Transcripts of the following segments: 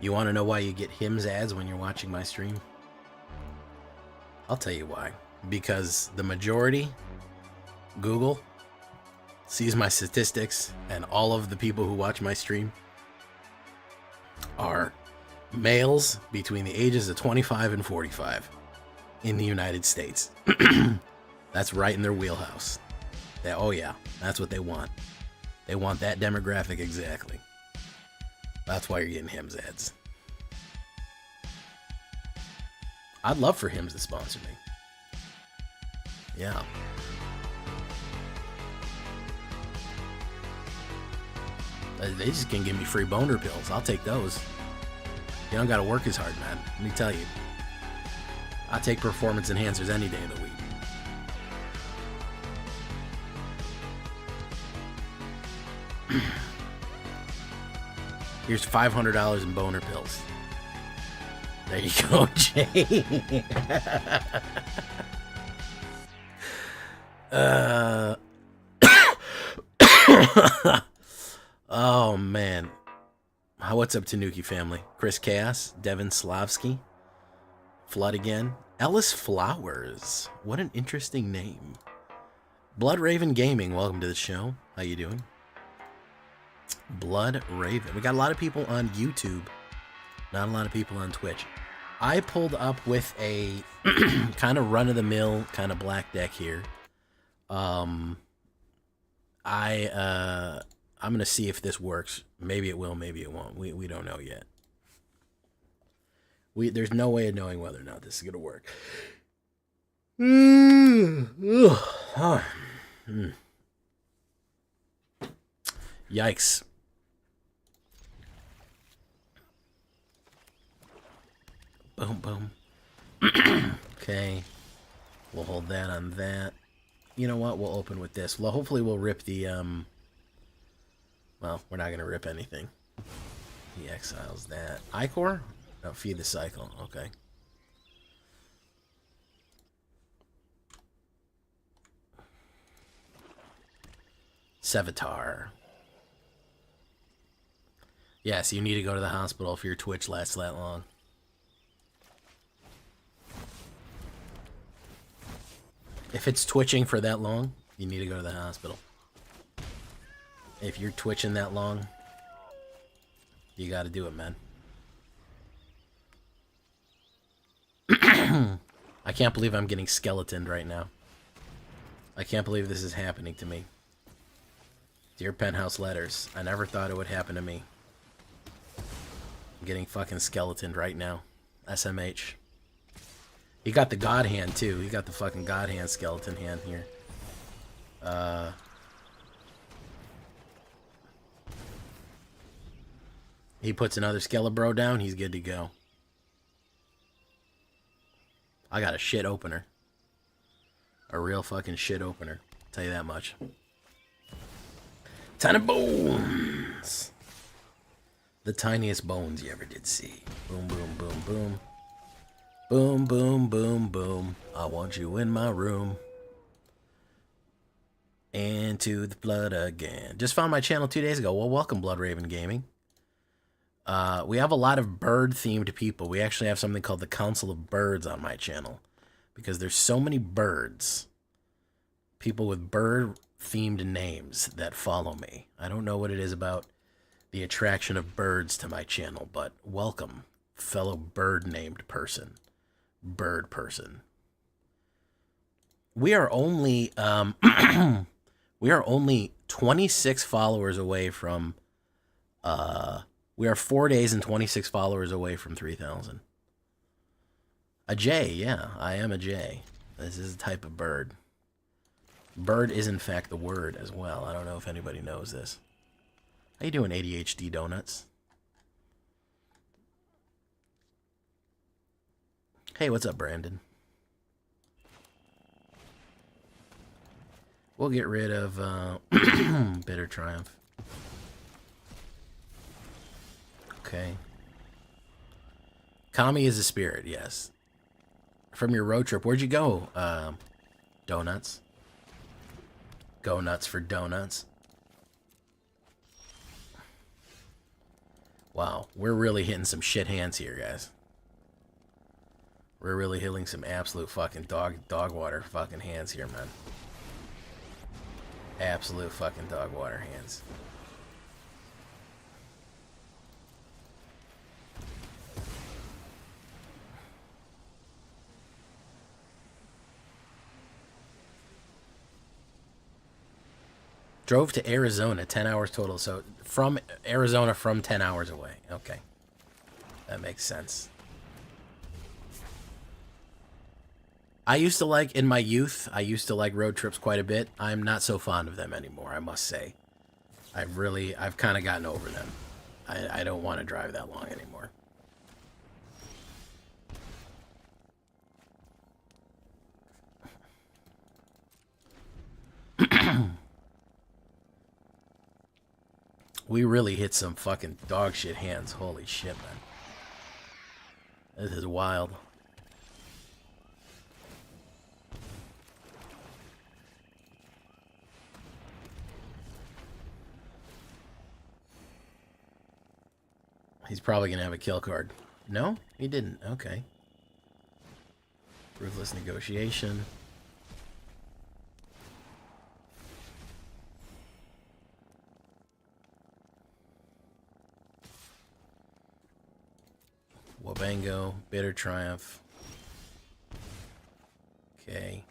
You want to know why you get Hims ads when you're watching my stream? I'll tell you why. Because the majority, Google, sees my statistics, and all of the people who watch my stream are males between the ages of 25 and 45 in the United States. That's right in their wheelhouse. Oh yeah, that's what they want. They want that demographic exactly. That's why you're getting Hims ads. I'd love for Hims to sponsor me. Yeah. They just can give me free boner pills. I'll take those. You don't gotta work as hard, man. Let me tell you. I take performance enhancers any day of the week. Here's $500 in boner pills. There you go, Jay. Oh, man. What's up, Tanuki family? Chris Chaos, Devin Slavsky, Flood again. Ellis Flowers. What an interesting name. Blood Raven Gaming, welcome to the show. How you doing? Blood Raven. We got a lot of people on YouTube. Not a lot of people on Twitch. I pulled up with a kind of run-of-the-mill kind of black deck here. I'm gonna see if this works. Maybe it will, maybe it won't. We don't know yet. There's no way of knowing whether or not this is gonna work. Yikes. Boom, boom. Okay. We'll hold that on that. You know what? We'll open with this. Well, hopefully we'll rip the, well, we're not going to rip anything. He exiles that. Icor? No, feed the cycle. Okay. Sevatar. Yes, you need to go to the hospital if your Twitch lasts that long. If it's twitching for that long, you need to go to the hospital. If you're twitching that long, you got to do it, man. I can't believe I'm getting skeletoned right now. I can't believe this is happening to me. Dear Penthouse Letters, I never thought it would happen to me. I'm getting fucking skeletoned right now. SMH. He got the God hand, too. He got the fucking God hand, skeleton hand here. He puts another Skelebro down, he's good to go. I got a shit opener. A real fucking shit opener. Tell you that much. Tiny bones! The tiniest bones you ever did see. Boom, boom, boom, boom. Boom, boom, boom, boom. I want you in my room. Into the blood again. Just found my channel 2 days ago. Well, welcome, Blood Raven Gaming. We have a lot of bird-themed people. We actually have something called the Council of Birds on my channel. Because there's so many birds. People with bird-themed names that follow me. I don't know what it is about the attraction of birds to my channel, but welcome, fellow bird-named person. Bird person. We are only we are only 26 followers away from we are 4 days and 26 followers away from 3,000. A J, yeah, I am a J. This is a type of bird. Bird is in fact the word as well. I don't know if anybody knows this. How you doing, ADHD Donuts? Hey, what's up, Brandon? We'll get rid of Bitter Triumph. Okay. Kami is a spirit, yes. From your road trip, where'd you go? Donuts. Go nuts for donuts. Wow, we're really hitting some shit hands here, guys. We're really hitting some absolute fucking dog water fucking hands here, man. Absolute fucking dog water hands. Drove to Arizona, 10 hours total. So from Arizona from 10 hours away. Okay. That makes sense. I used to like, in my youth, I used to like road trips quite a bit. I'm not so fond of them anymore, I must say. I've kind of gotten over them. I don't want to drive that long anymore. We really hit some fucking dog shit hands. Holy shit, man. This is wild. He's probably going to have a kill card. No? He didn't. Okay. Ruthless negotiation. Wabango. Bitter Triumph. Okay.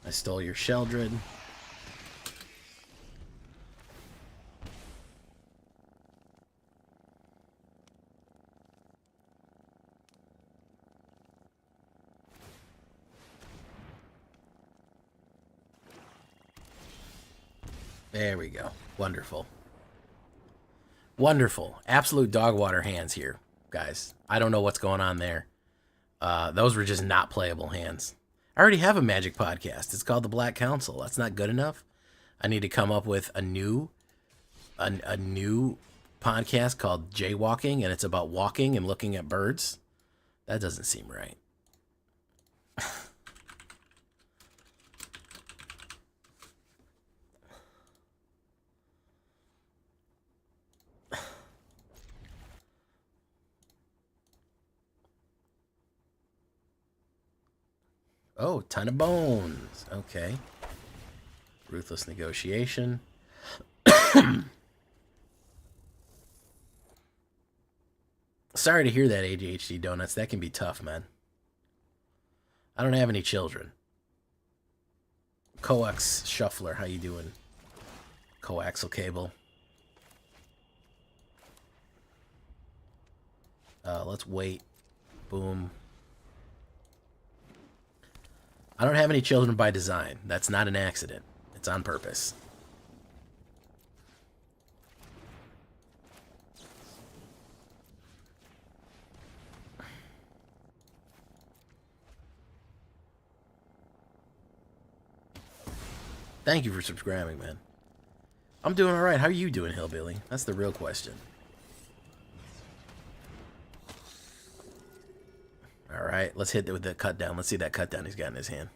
I stole your Sheldred. There we go. Wonderful. Wonderful. Absolute dog water hands here, guys. I don't know what's going on there. Those were just not playable hands. I already have a Magic podcast. It's called The Black Council. That's not good enough. I need to come up with a new podcast called Jaywalking, and it's about walking and looking at birds. That doesn't seem right. Oh, ton of bones. Okay. Ruthless negotiation. Sorry to hear that, ADHD Donuts. That can be tough, man. I don't have any children. Coax Shuffler, how you doing? Coaxial cable. Let's wait. Boom. I don't have any children by design. That's not an accident. It's on purpose. Thank you for subscribing, man. I'm doing all right. How are you doing, Hillbilly? That's the real question. All right, let's hit it with the cut down. Let's see that cut down he's got in his hand.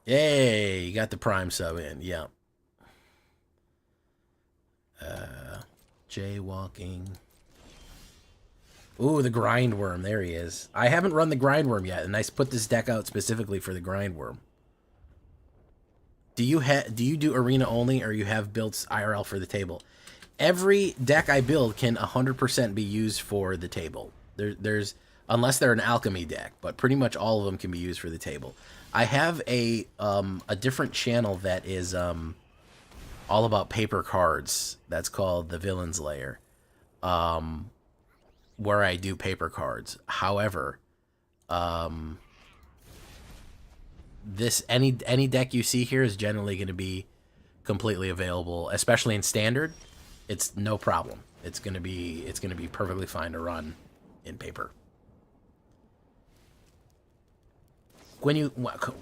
Yay, you got the prime sub in. Yeah. Jaywalking. Ooh, the grindworm. There he is. I haven't run the grindworm yet, and I put this deck out specifically for the grindworm. Do you do arena only, or you have built IRL for the table? Every deck I build can 100% be used for the table. There's unless they're an alchemy deck, but pretty much all of them can be used for the table. I have a different channel that is all about paper cards. That's called the Villains Lair, where I do paper cards. However, this any deck you see here is generally going to be completely available, especially in standard. It's no problem. It's gonna be perfectly fine to run in paper. When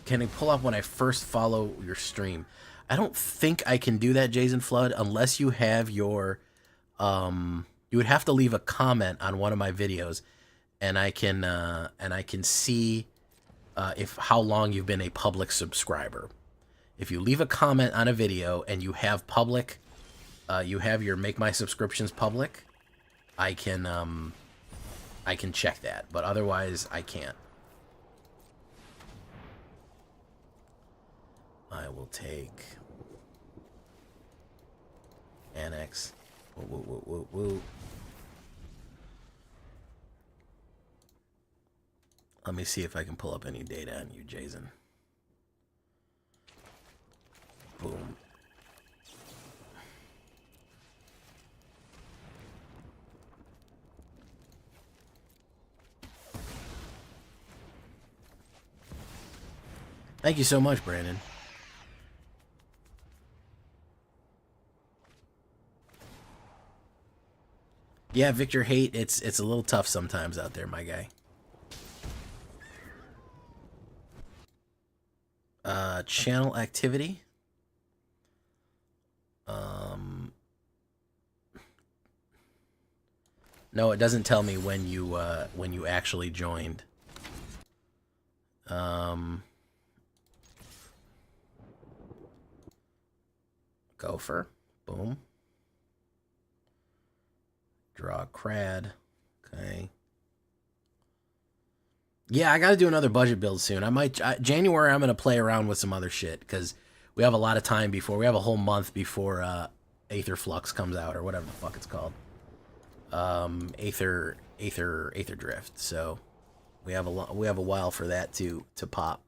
can I pull up when I first follow your stream? I don't think I can do that, Jason Flood, unless you have your you would have to leave a comment on one of my videos, and I can see if how long you've been a public subscriber. If you leave a comment on a video and you have public, you have your make my subscriptions public, I can check that, but otherwise I can't. I will take annex. Woo, woo, woo, woo, woo. Let me see if I can pull up any data on you, Jason. Boom. Thank you so much, Brandon. Yeah, Victor Hate, it's a little tough sometimes out there, my guy. Channel activity. No, it doesn't tell me when you actually joined. Gopher. Boom. Draw crad. Okay. Yeah, I got to do another budget build soon. January, I'm going to play around with some other shit because we have a lot of time before. We have a whole month before Aether Flux comes out or whatever the fuck it's called. Aether Drift. So we have a while for that to pop.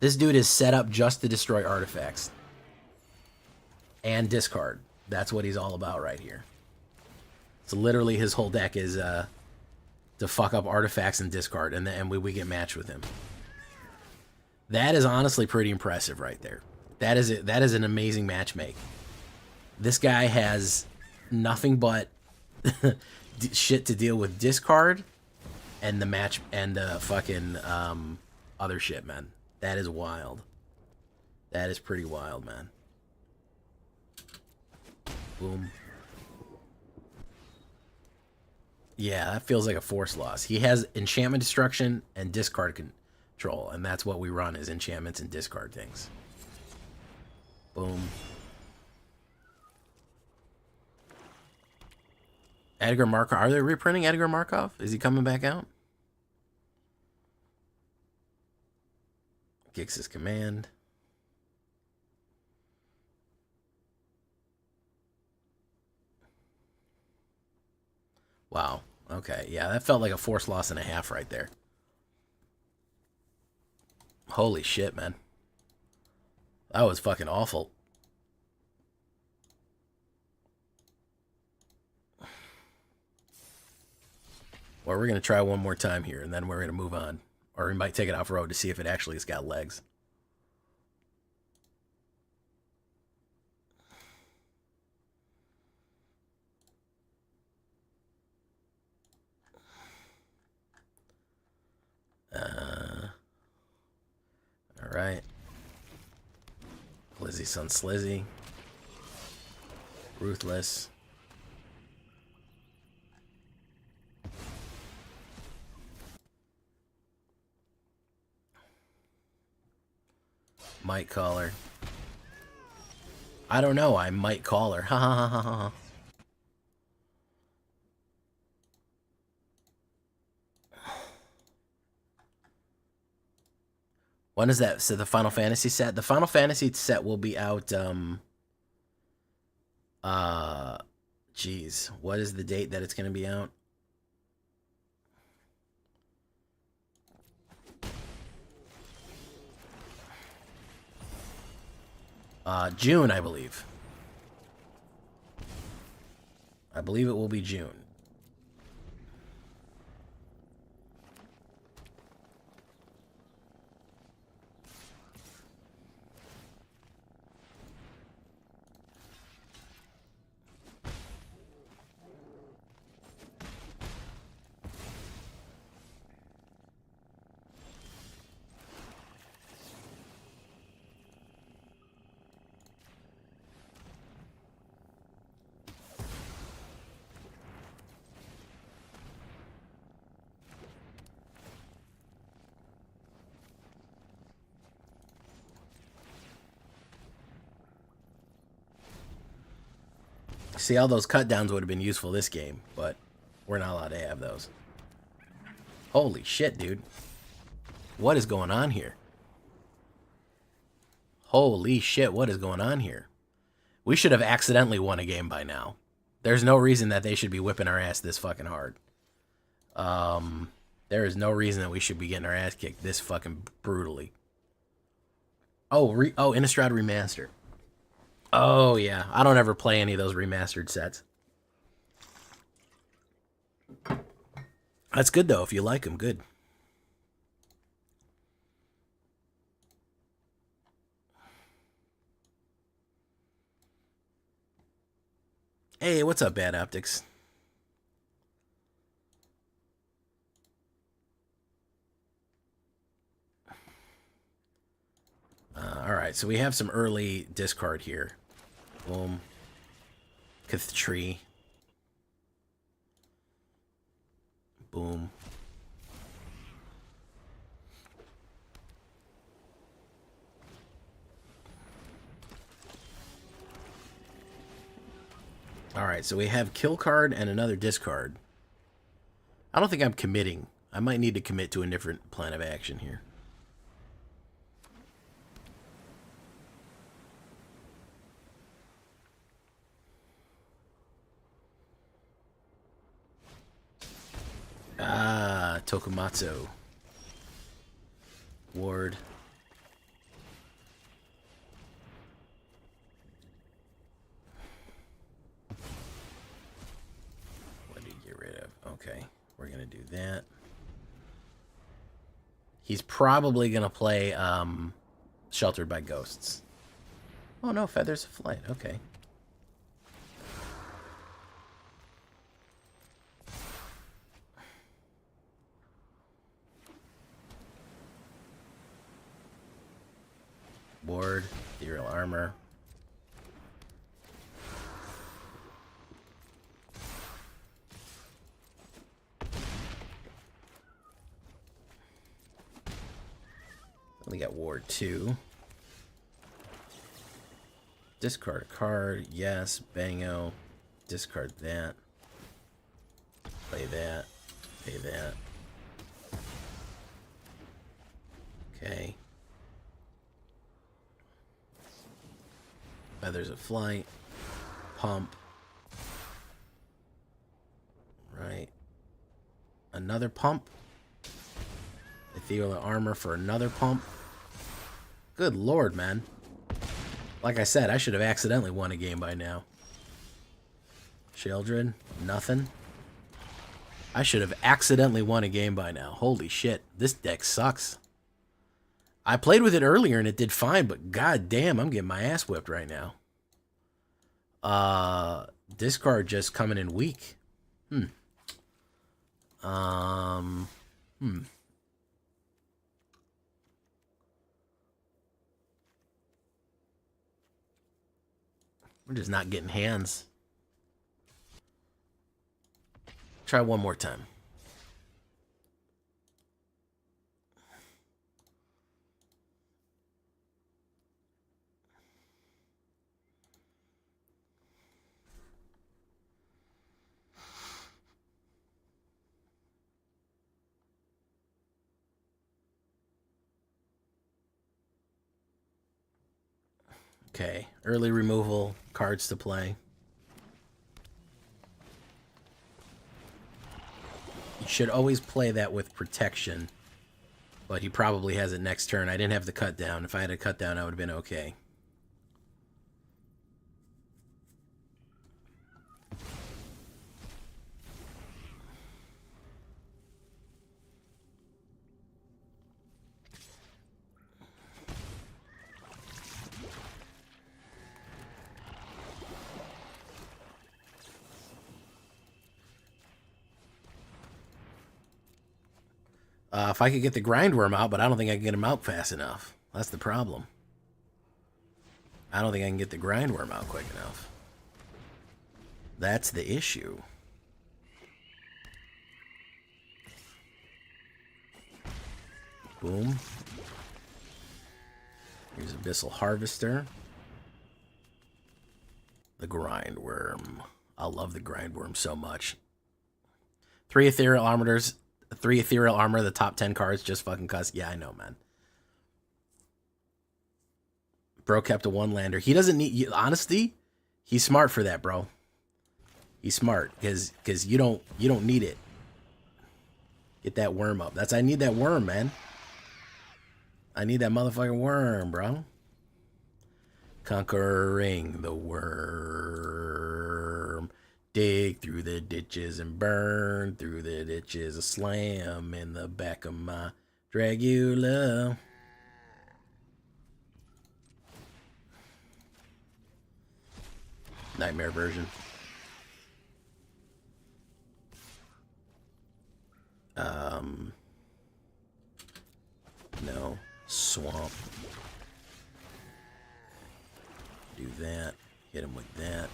This dude is set up just to destroy artifacts and discard. That's what he's all about right here. So literally his whole deck is to fuck up artifacts and discard, and we get matched with him. That is honestly pretty impressive right there. That is it. That is an amazing match make. This guy has nothing but shit to deal with discard and the match and the fucking other shit, man. That is wild. That is pretty wild, man. Boom. Yeah, that feels like a force loss. He has enchantment destruction and discard control, and that's what we run is enchantments and discard things. Boom. Edgar Markov. Are they reprinting Edgar Markov? Is he coming back out? Gix's command. Wow. Okay. Yeah, that felt like a force loss and a half right there. Holy shit, man. That was fucking awful. Well, we're going to try one more time here, and then we're going to move on. Or we might take it off road to see if it actually has got legs. All right. Lizzie Son Slizzy. Ruthless. Might call her. I don't know. I might call her. Ha ha ha ha ha. When is that? So the Final Fantasy set? The Final Fantasy set will be out, geez. What is the date that it's going to be out? June, I believe. I believe it will be June. See, all those cut downs would have been useful this game, but we're not allowed to have those. Holy shit, dude. What is going on here? Holy shit, what is going on here? We should have accidentally won a game by now. There's no reason that they should be whipping our ass this fucking hard. There is no reason that we should be getting our ass kicked this fucking brutally. Oh, Innistrad Remaster. Oh, yeah. I don't ever play any of those remastered sets. That's good, though. If you like them, good. Hey, what's up, Bad Optics? Alright, so we have some early discard here. Boom. Tree. Boom. Alright, so we have kill card and another discard. I don't think I'm committing. I might need to commit to a different plan of action here. Ah, Tokumatsu. Ward. What did he get rid of? Okay, we're going to do that. He's probably going to play Sheltered by Ghosts. Oh, no, Feathers of Flight. Okay. Ward, Ethereal Armor. We got Ward 2. Discard a card. Yes. Bango. Discard that. Play that. Pay that. Okay. Feathers of Flight. Pump. Right. Another pump. Ethereal Armor for another pump. Good lord, man. Like I said, I should have accidentally won a game by now. Sheldred, nothing. I should have accidentally won a game by now. Holy shit, this deck sucks. I played with it earlier and it did fine, but god damn, I'm getting my ass whipped right now. Discard just coming in weak. We're just not getting hands. Try one more time. Okay, early removal, cards to play. You should always play that with protection, but he probably has it next turn. I didn't have the cut down. If I had a cut down, I would have been okay. If I could get the grindworm out, but I don't think I can get him out fast enough. That's the problem. I don't think I can get the grindworm out quick enough. That's the issue. Boom. Here's Abyssal Harvester. The grindworm. I love the grindworm so much. 3 ethereal armors. 3 ethereal armor. The top 10 cards just fucking cuss. Yeah, I know, man. Bro kept a 1-lander. He doesn't need... Honestly, he's smart for that, bro. He's smart because you don't need it. Get that worm up. I need that worm, man. I need that motherfucking worm, bro. Conquering the worm. Dig through the ditches and burn through the ditches. A slam in the back of my Dragula. Nightmare version. No. Swamp. Do that. Hit him with that.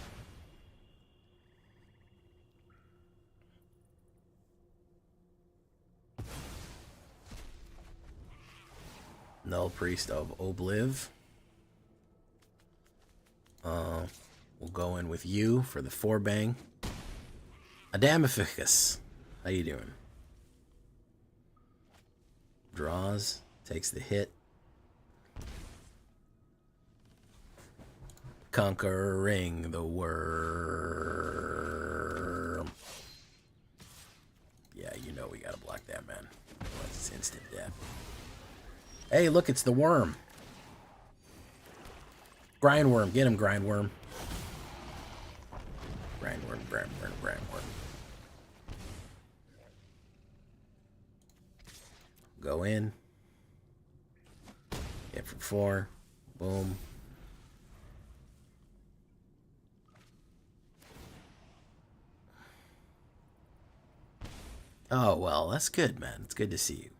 Null Priest of Obliv. We'll go in with you for the 4-bang. Adamificus. How you doing? Draws. Takes the hit. Conquering the worm. Yeah, you know we gotta block that, man. It's instant death. Hey, look, it's the worm. Grindworm. Get him, grindworm. Grindworm, grindworm, grindworm. Go in. Hit for 4. Boom. Oh, well, that's good, man. It's good to see you.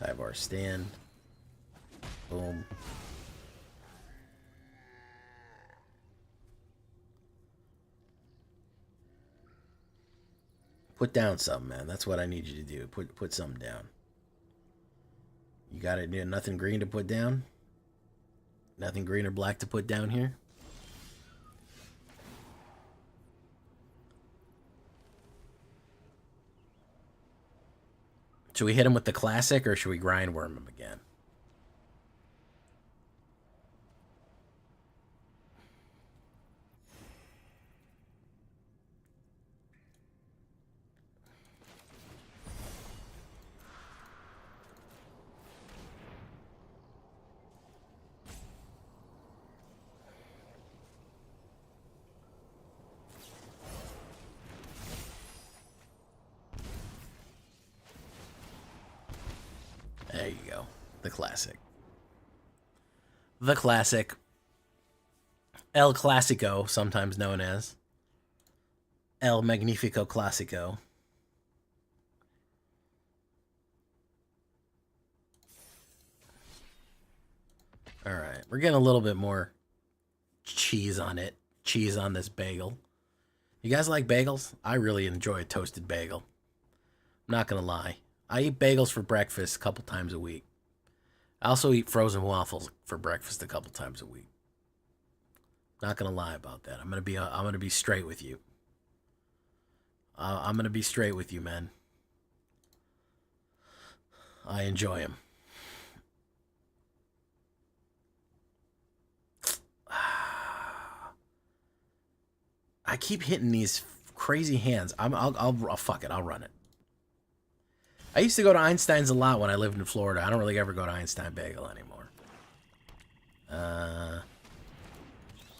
Tyvar stand. Boom. Put down something, man. That's what I need you to do. Put something down. You got it. Nothing green to put down? Nothing green or black to put down here? Should we hit him with the classic or should we grindworm him again? There you go. The classic. The classic. El Clasico, sometimes known as. El Magnifico Clasico. Alright, we're getting a little bit more cheese on it. Cheese on this bagel. You guys like bagels? I really enjoy a toasted bagel. I'm not gonna lie. I eat bagels for breakfast a couple times a week. I also eat frozen waffles for breakfast a couple times a week. Not gonna lie about that. I'm gonna be straight with you. I'm gonna be straight with you, man. I enjoy them. I keep hitting these crazy hands. I'll fuck it. I'll run it. I used to go to Einstein's a lot when I lived in Florida. I don't really ever go to Einstein Bagel anymore.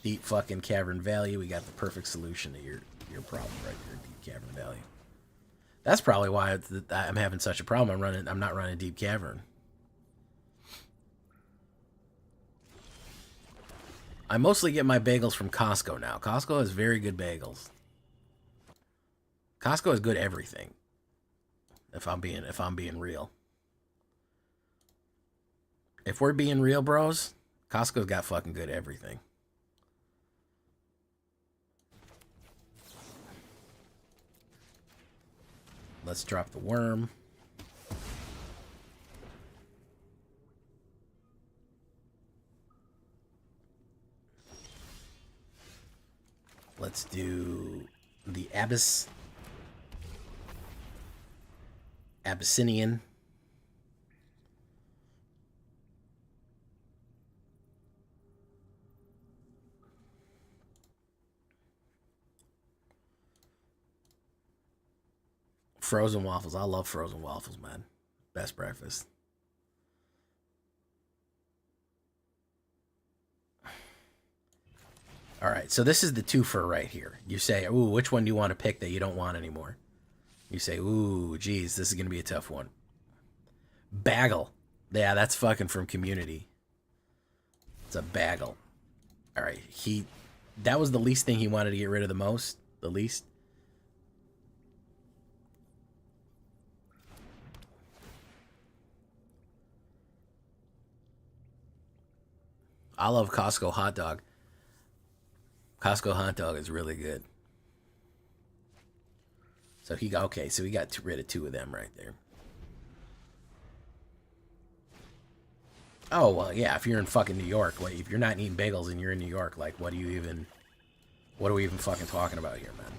Deep fucking Cavern Valley. We got the perfect solution to your problem right here, Deep Cavern Valley. That's probably why I'm having such a problem. I'm not running Deep Cavern. I mostly get my bagels from Costco now. Costco has very good bagels. Costco has good everything. If I'm being real. If we're being real, bros, Costco's got fucking good everything. let's drop the worm. Let's do the Abyssinian. Frozen waffles. I love frozen waffles, man. Best breakfast. All right, so this is the twofer right here. You say, ooh, which one do you want to pick that you don't want anymore? You say, ooh, geez, this is going to be a tough one. Bagel. Yeah, that's fucking from Community. It's a bagel. All right, that was the least thing he wanted to get rid of the most. The least. I love Costco hot dog. Costco hot dog is really good. So he got rid of 2 of them right there. Oh, well, yeah, if you're in fucking New York, like, if you're not eating bagels and you're in New York, like, what are we even fucking talking about here, man?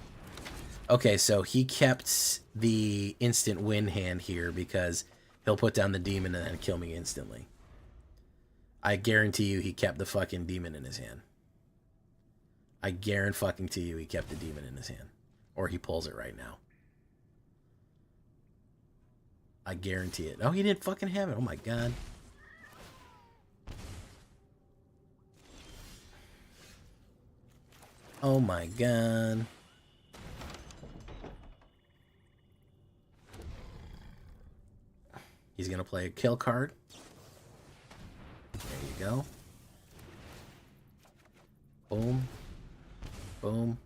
Okay, so he kept the instant win hand here because he'll put down the demon and then kill me instantly. I guarantee you he kept the fucking demon in his hand. I guarantee you he kept the demon in his hand. Or he pulls it right now. I guarantee it. Oh, he didn't fucking have it. Oh my god. Oh my god. He's gonna play a kill card. There you go. Boom. Boom.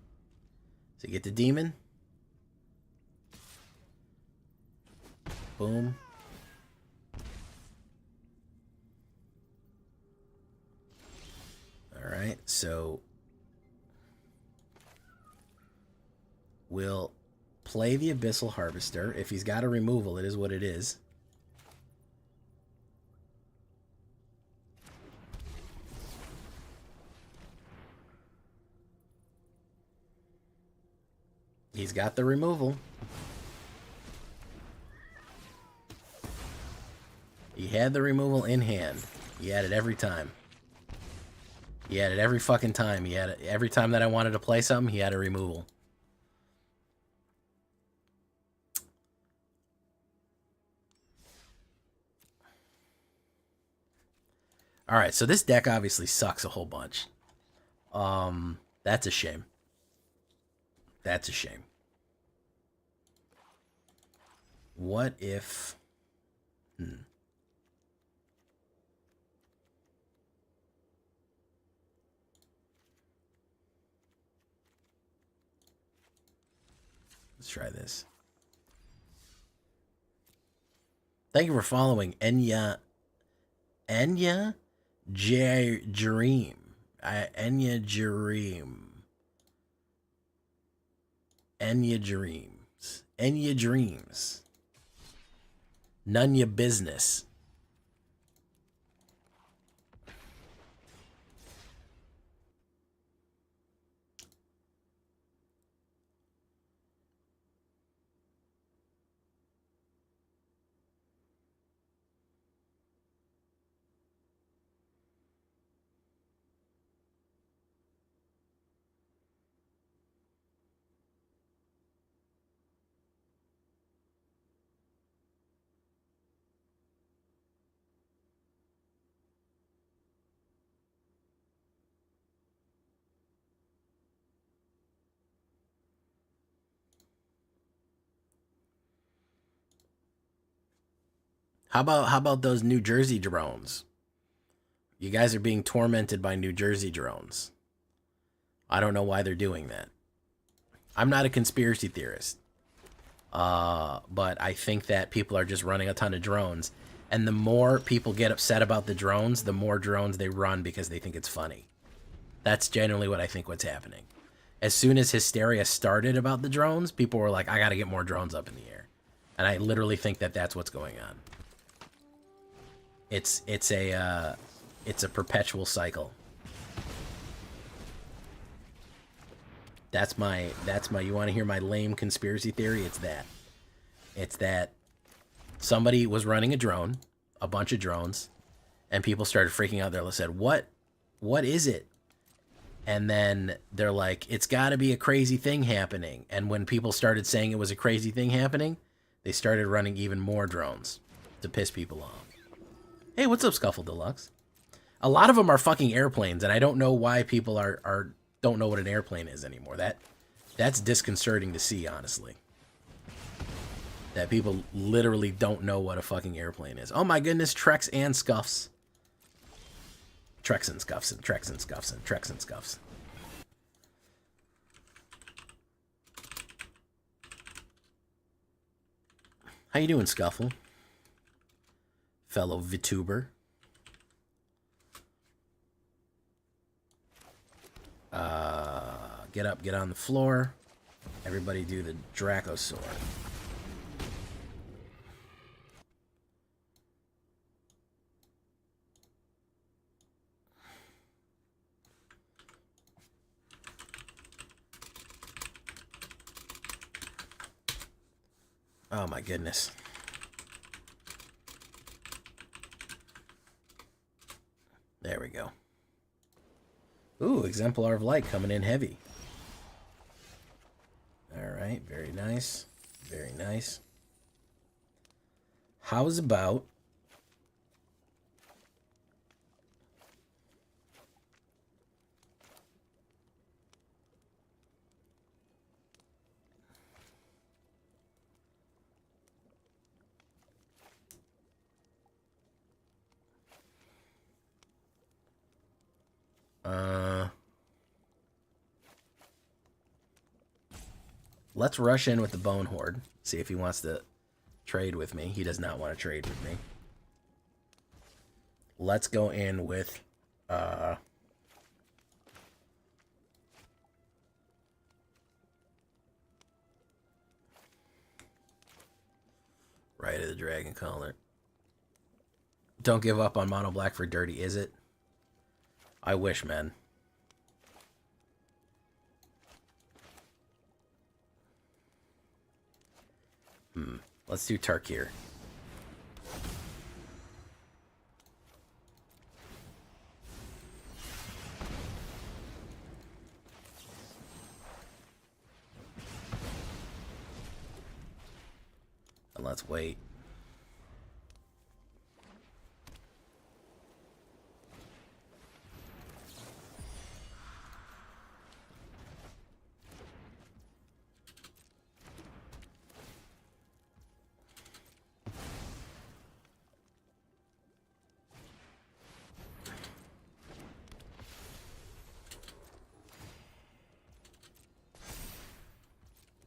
So you get the demon. Boom. Alright, so we'll play the Abyssal Harvester. If he's got a removal, it is what it is. He's got the removal. He had the removal in hand. He had it every time. He had it every fucking time. He had it every time that I wanted to play something, he had a removal. Alright, so this deck obviously sucks a whole bunch. That's a shame. That's a shame. What if... Let's try this. Thank you for following Enya Dream. Enya Dream. Enya Dreams. Enya Dreams. None ya business. How about those New Jersey drones? You guys are being tormented by New Jersey drones. I don't know why they're doing that. I'm not a conspiracy theorist. But I think that people are just running a ton of drones. And the more people get upset about the drones, the more drones they run because they think it's funny. That's generally what I think what's happening. As soon as hysteria started about the drones, people were like, I gotta get more drones up in the air. And I literally think that that's what's going on. It's a perpetual cycle. That's my you want to hear my lame conspiracy theory? It's that somebody was running a drone, a bunch of drones, and people started freaking out. They said, what is it? And then they're like, it's got to be a crazy thing happening. And when people started saying it was a crazy thing happening, they started running even more drones to piss people off. Hey, what's up, Scuffle Deluxe? A lot of them are fucking airplanes, and I don't know why people don't know what an airplane is anymore. That's disconcerting to see, honestly. That people literally don't know what a fucking airplane is. Oh my goodness, Treks and Scuffs. Treks and Scuffs and Treks and Scuffs and Treks and Scuffs. How you doing, Scuffle? Fellow VTuber. Get up, get on the floor. Everybody do the Dracosaur. Oh my goodness. There we go. Ooh, Exemplar of Light coming in heavy. Alright, very nice. Very nice. How's about... let's rush in with the Bone Horde. See if he wants to trade with me. He does not want to trade with me. Let's go in with... Right of the Dragon Collar. Don't give up on Mono Black for dirty, is it? I wish, man. Let's do Tarkir. And let's wait.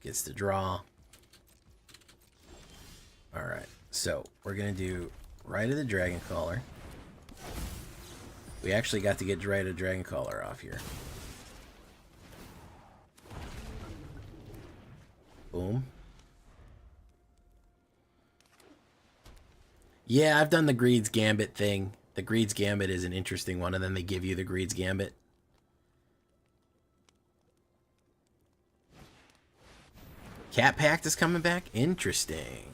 Gets to draw. Alright, so we're going to do Right of the Dragon Caller. We actually got to get Right of the Dragon Caller off here. Boom. Yeah, I've done the Greed's Gambit thing. The Greed's Gambit is an interesting one, and then they give you the Greed's Gambit. Cat Pack is coming back? Interesting.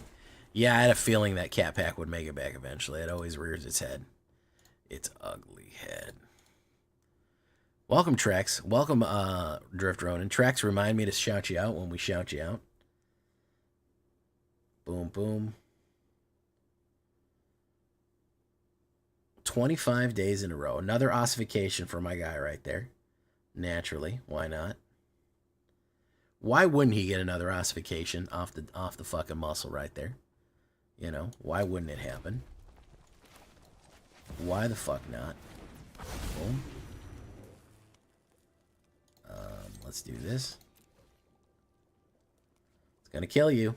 Yeah, I had a feeling that Cat Pack would make it back eventually. It always rears its head. Its ugly head. Welcome, Trex. Welcome, Drift Ronin. Trex, remind me to shout you out when we shout you out. Boom, boom. 25 days in a row. Another ossification for my guy right there. Naturally. Why not? Why wouldn't he get another ossification off the fucking muscle right there? You know, why wouldn't it happen? Why the fuck not? Boom. Let's do this. It's gonna kill you.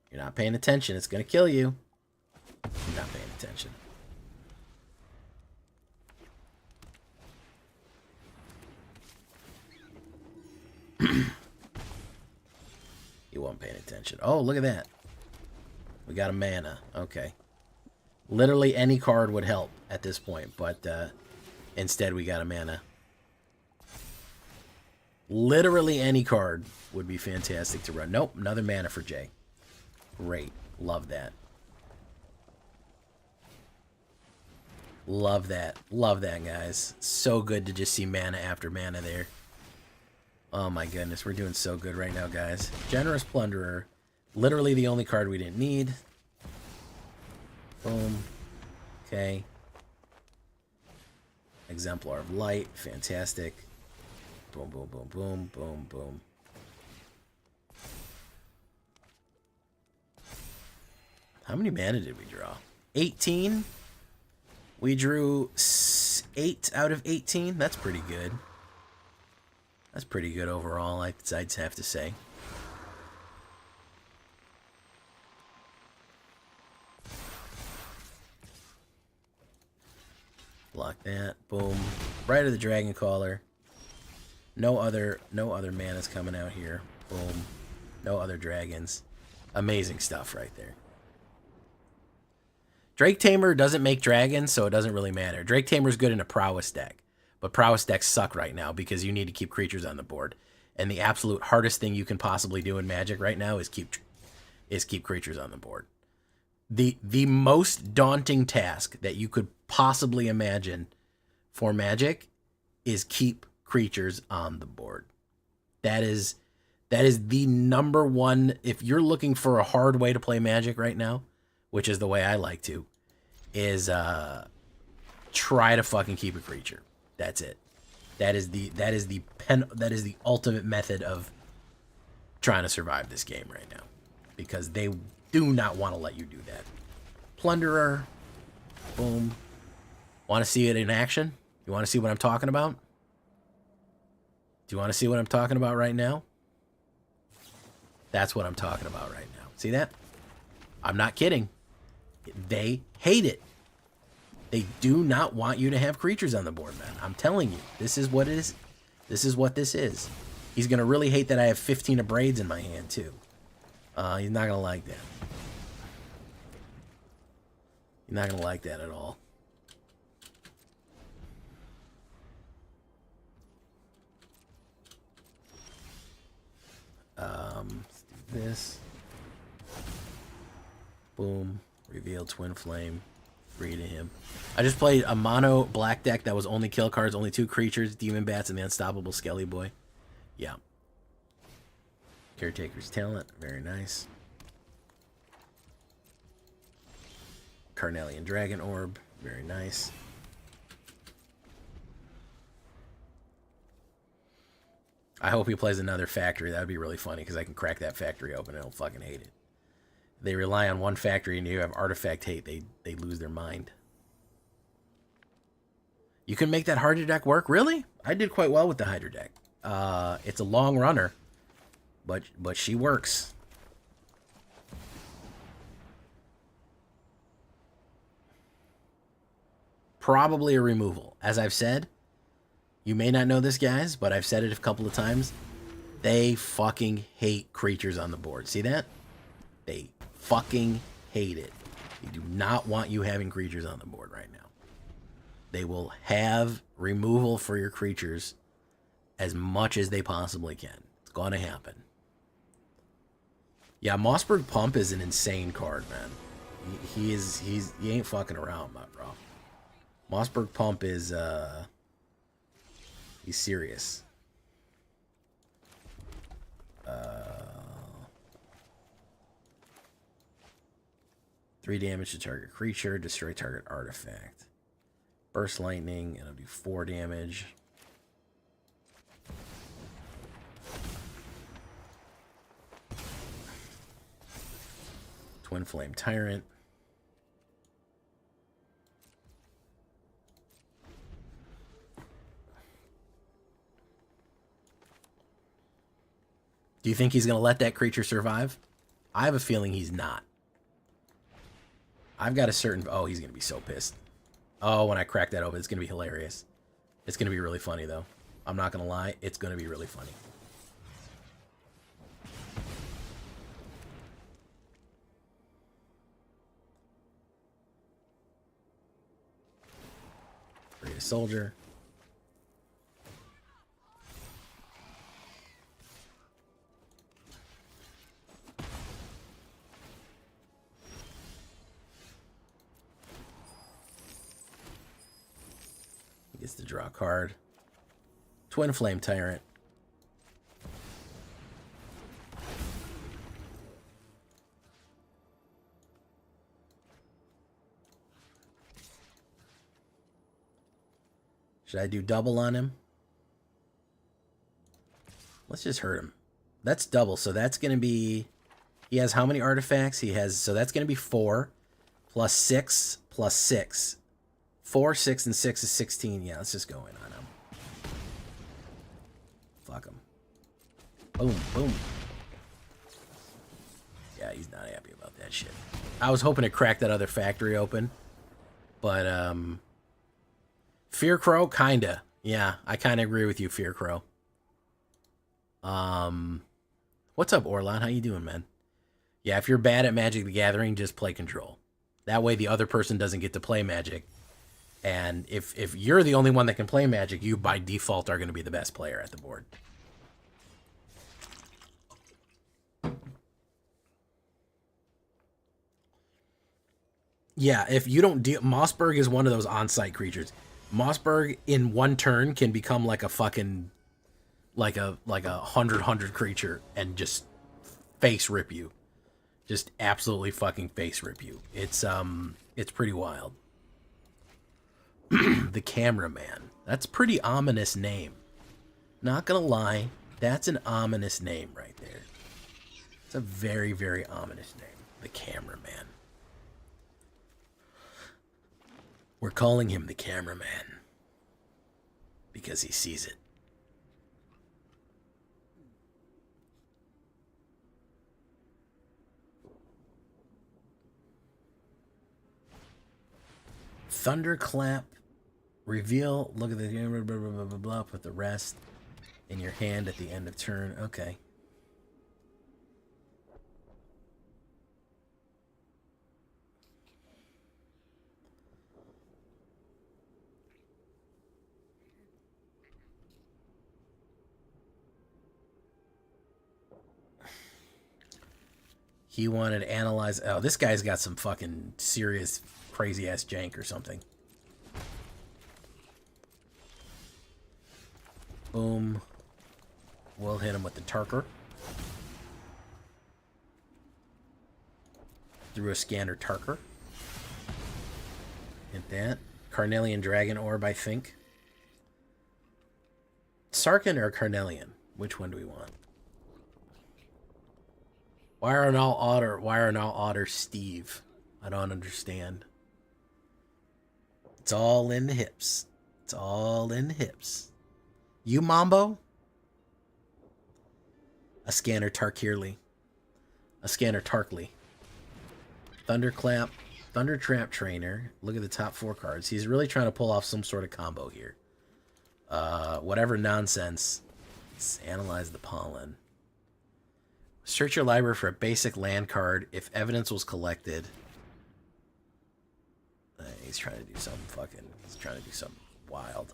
You're not paying attention. It's gonna kill you. You're not paying attention. You weren't paying attention. Oh, look at that. We got a mana. Okay. Literally any card would help at this point, but instead we got a mana. Literally any card would be fantastic to run. Nope, another mana for Jay. Great. Love that. Love that. Love that, guys. So good to just see mana after mana there. Oh my goodness, we're doing so good right now, guys. Generous Plunderer. Literally the only card we didn't need. Boom. Okay. Exemplar of Light. Fantastic. Boom, boom, boom, boom, boom, boom. How many mana did we draw? 18? We drew 8 out of 18. That's pretty good. That's pretty good overall, I'd have to say. Block that. Boom. Right of the Dragon Caller. No other mana's coming out here. Boom. No other dragons. Amazing stuff right there. Drake Tamer doesn't make dragons, so it doesn't really matter. Drake Tamer's good in a prowess deck, but prowess decks suck right now because you need to keep creatures on the board. And the absolute hardest thing you can possibly do in Magic right now is keep creatures on the board. The most daunting task that you could possibly imagine for Magic is keep creatures on the board. That is the number one. If you're looking for a hard way to play Magic right now, which is the way I like to, is try to fucking keep a creature. That's it. That is the ultimate method of trying to survive this game right now, because they do not want to let you do that. Plunderer. Boom. Want to see it in action? You want to see what I'm talking about? Do you want to see what I'm talking about right now? That's what I'm talking about right now. See that? I'm not kidding. They hate it. They do not want you to have creatures on the board, man. I'm telling you. This is what it is. This is what this is. He's going to really hate that I have 15 Abrades in my hand, too. He's not going to like that. He's not going to like that at all. Let's do this. Boom. Reveal Twin Flame. Free to him. I just played a mono black deck that was only kill cards, only 2 creatures, Demon Bats, and the Unstoppable Skelly Boy. Yeah. Caretaker's Talent. Very nice. Carnelian Dragon Orb. Very nice. I hope he plays another factory. That would be really funny, because I can crack that factory open and he'll fucking hate it. They rely on one factory and you have artifact hate. They lose their mind. You can make that Hydra deck work? Really? I did quite well with the Hydra deck. It's a long runner, but she works. Probably a removal. As I've said, you may not know this, guys, but I've said it a couple of times. They fucking hate creatures on the board. See that? They fucking hate it. They do not want you having creatures on the board right now. They will have removal for your creatures as much as they possibly can. It's going to happen. Yeah, Mossberg Pump is an insane card, man. He ain't fucking around, my bro. Mossberg Pump is he's serious. 3 damage to target creature, destroy target artifact. Burst Lightning, and it'll do 4 damage. Twin Flame Tyrant. Do you think he's going to let that creature survive? I have a feeling he's not. I've got a certain... Oh, he's going to be so pissed. Oh, when I crack that open, it's going to be hilarious. It's going to be really funny, though. I'm not going to lie. It's going to be really funny. Play soldier. He gets to draw a card. Twin Flame Tyrant. Should I do double on him? Let's just hurt him. That's double, so that's going to be... He has how many artifacts? He has... So that's going to be 4 plus 6 plus 6. 4, 6, and 6 is 16. Yeah, let's just go in on him. Fuck him. Boom, boom. Yeah, he's not happy about that shit. I was hoping to crack that other factory open. But, Fear Crow, kinda. Yeah, I kinda agree with you, Fear Crow. What's up, Orlon? How you doing, man? Yeah, if you're bad at Magic the Gathering, just play Control. That way the other person doesn't get to play Magic. And if you're the only one that can play Magic, you by default are going to be the best player at the board. Yeah, if you don't deal... Mossberg is one of those on-site creatures. Mossberg in one turn can become like a fucking... Like a 100 creature and just face rip you. Just absolutely fucking face rip you. It's pretty wild. The Cameraman. That's a pretty ominous name. Not gonna lie, that's an ominous name right there. It's a very, very ominous name. The Cameraman. We're calling him the Cameraman because he sees it. Thunderclap. Reveal. Look at the blah, blah, blah, blah, blah. Put the rest in your hand at the end of turn. Okay. He wanted to analyze... Oh, this guy's got some fucking serious, crazy-ass jank or something. Boom. We'll hit him with the Tarker. Through a scanner Tarker. Hit that. Carnelian Dragon Orb, I think. Sarkin or Carnelian? Which one do we want? Why are now Otter Steve? I don't understand. It's all in the hips. It's all in the hips. You Mambo? A scanner Tarkirli. A scanner Tarkly. Thunderclap. Thundertrap Trainer. Look at the top 4 cards. He's really trying to pull off some sort of combo here. Whatever nonsense. Let's analyze the pollen. Search your library for a basic land card. If evidence was collected... he's trying to do something fucking... He's trying to do something wild.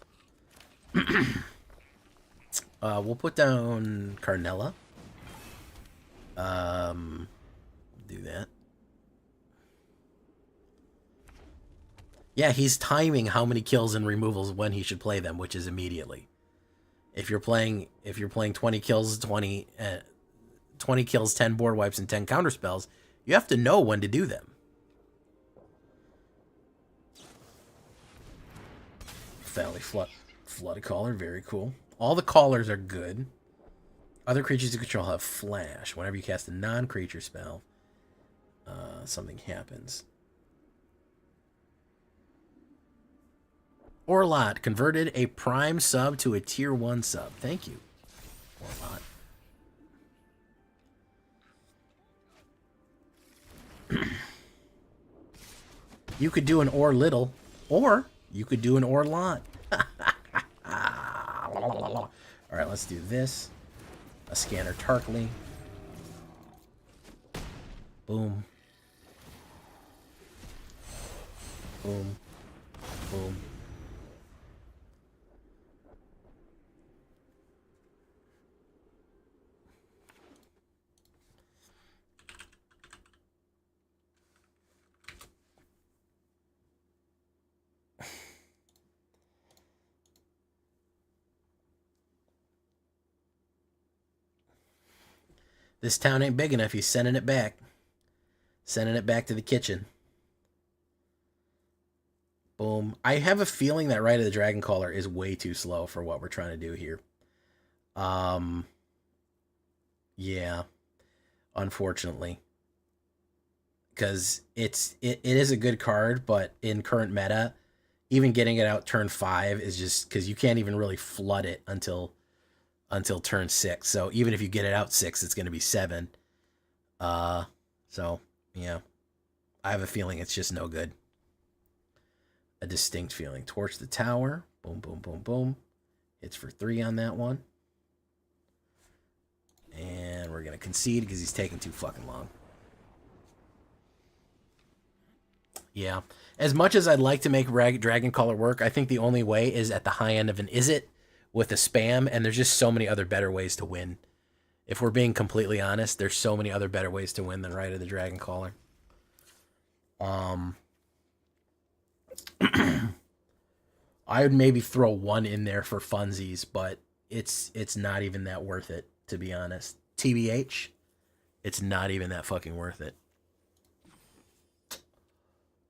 We'll put down Carnella. Do that. Yeah, he's timing how many kills and removals when he should play them, which is immediately. If you're playing 20 kills, 20 kills, 10 board wipes, and 10 counter spells, you have to know when to do them. Valley Flooded Caller, very cool. All the callers are good. Other creatures you control have flash. Whenever you cast a non-creature spell, something happens. Orlot converted a prime sub to a tier 1 sub. Thank you, Orlot. You could do an Or Little, or you could do an Or Lot. Alright, let's do this. A scanner Tarkly. Boom. Boom. Boom. This town ain't big enough. He's sending it back. Sending it back to the kitchen. Boom. I have a feeling that Rite of the Dragon Caller is way too slow for what we're trying to do here. Yeah. Unfortunately. Because it is a good card, but in current meta, even getting it out turn 5 is just because you can't even really flood it until turn 6. So even if you get it out 6, it's going to be 7. So yeah, I have a feeling it's just no good. A distinct feeling. Torch the tower. Boom, boom, boom, boom. Hits for 3 on that one. And we're going to concede because he's taking too fucking long. Yeah. As much as I'd like to make Dragon Caller work, I think the only way is at the high end of an Is It with a spam, and there's just so many other better ways to win. If we're being completely honest, there's so many other better ways to win than Rite of the Dragon Caller. I would maybe throw 1 in there for funsies, but it's not even that worth it, to be honest. TBH, it's not even that fucking worth it.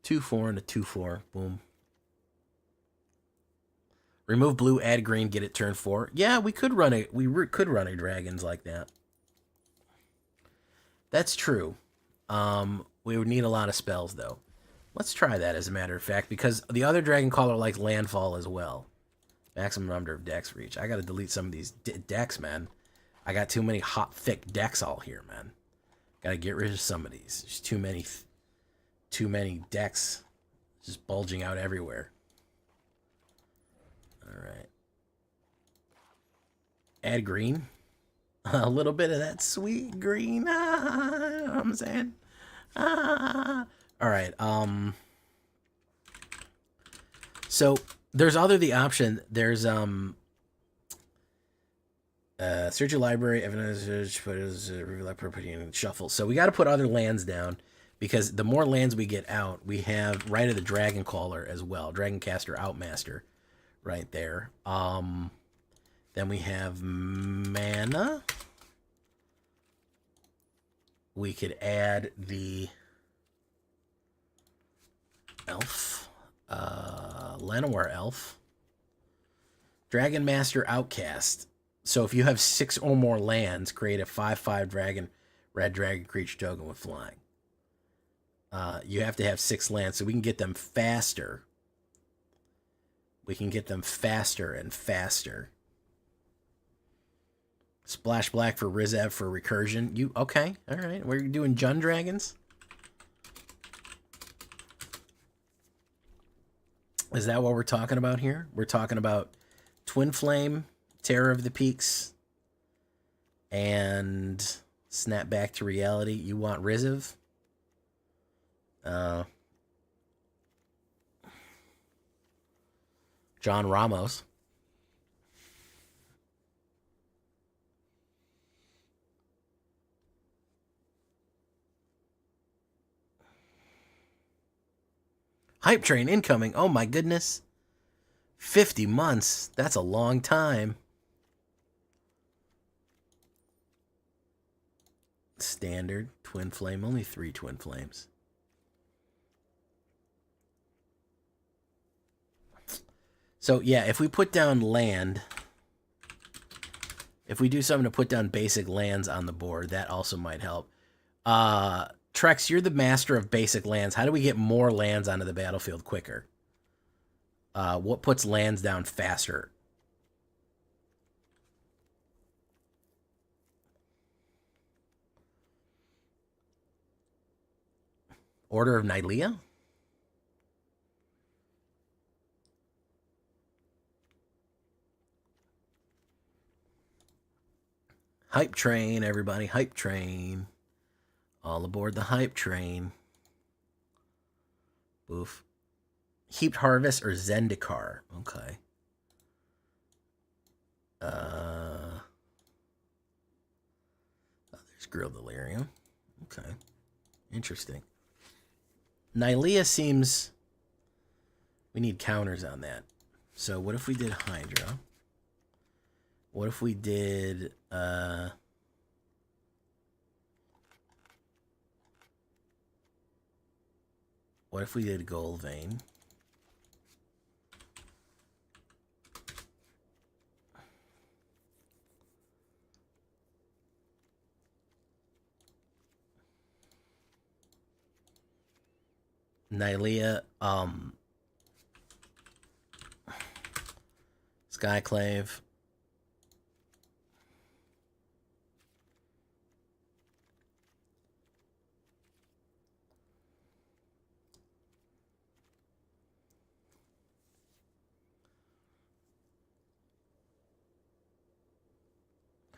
2-4 and a 2-4. Boom. Remove blue, add green, get it turn 4. Yeah, we could run a dragons like that. That's true. We would need a lot of spells though. Let's try that as a matter of fact, because the other Dragon Caller likes landfall as well. Maximum number of decks reach. I gotta delete some of these decks, man. I got too many hot, thick decks all here, man. Gotta get rid of some of these. There's too many decks just bulging out everywhere. All right. Add green. A little bit of that sweet green. Ah, you know what I'm saying? Ah. All right. So there's the option. There's search your library, evidence search, put as review like property and shuffle. So we got to put other lands down because the more lands we get out, we have Rite of the Dragon Caller as well, Dragoncaster Outmaster, right there. Then we have mana. We could add the elf, Llanowar elf, Dragon Master Outcast. So if you have 6 or more lands, create a 5/5 red dragon creature token with flying. You have to have 6 lands, so we can get them faster. We can get them faster and faster. Splash black for Rizev for recursion. Okay? All right. We're doing Jund Dragons. Is that what we're talking about here? We're talking about Twin Flame, Terror of the Peaks, and Snap Back to Reality. You want Rizev? John Ramos. Hype train incoming. Oh my goodness. 50 months. That's a long time. Standard. Twin flame. Only 3 twin flames. So yeah, if we put down land, if we do something to put down basic lands on the board, that also might help. Trex, you're the master of basic lands. How do we get more lands onto the battlefield quicker? What puts lands down faster? Order of Nylea? Hype train, everybody. Hype train. All aboard the hype train. Boof. Heaped Harvest or Zendikar. Okay. Oh, there's Grilled Delirium. Okay. Interesting. Nylea seems... We need counters on that. So what if we did Hydra? What if we did... What if we did gold vein? Nylea, Skyclave.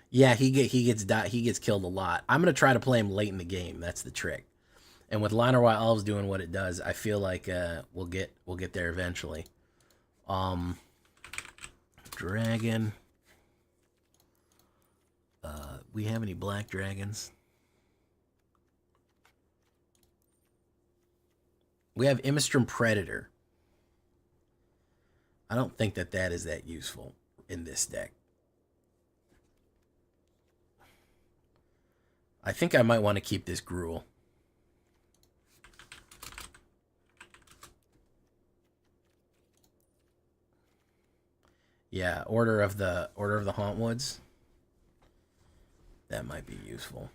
Yeah, he gets killed a lot. I'm gonna try to play him late in the game. That's the trick. And with Liner White Elves doing what it does, I feel like we'll get there eventually. Dragon. We have any black dragons? We have Imistrum Predator. I don't think that is that useful in this deck. I think I might want to keep this Gruul. Yeah, Order of the Hauntwoods. That might be useful.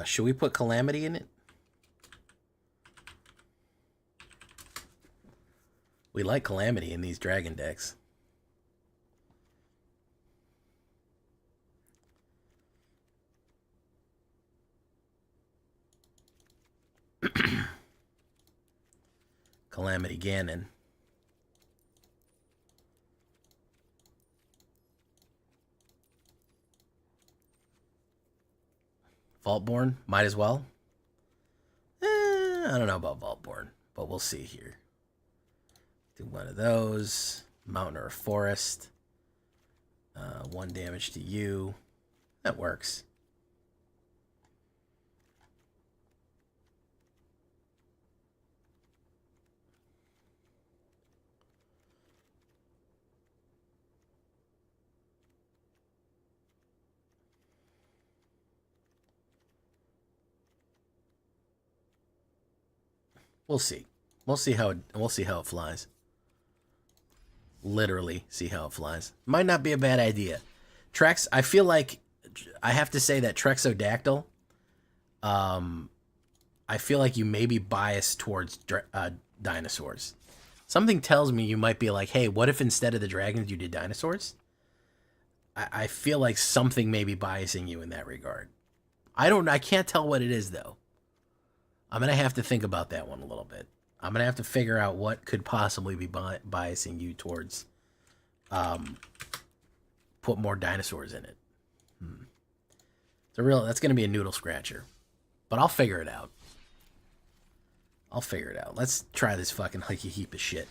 Should we put Calamity in it? We like Calamity in these dragon decks. Calamity Ganon. Vaultborn, might as well. I don't know about Vaultborn, but we'll see here. Do one of those. Mountain or Forest. 1 damage to you. That works. We'll see. We'll see how it flies. Literally see how it flies. Might not be a bad idea. Trex, I feel like I have to say that Trexodactyl, I feel like you may be biased towards dinosaurs. Something tells me you might be like, hey, what if instead of the dragons you did dinosaurs? I feel like something may be biasing you in that regard. I can't tell what it is though. I'm going to have to think about that one a little bit. I'm going to have to figure out what could possibly be biasing you towards put more dinosaurs in it. That's going to be a noodle scratcher. But I'll figure it out. Let's try this fucking hikey heap of shit.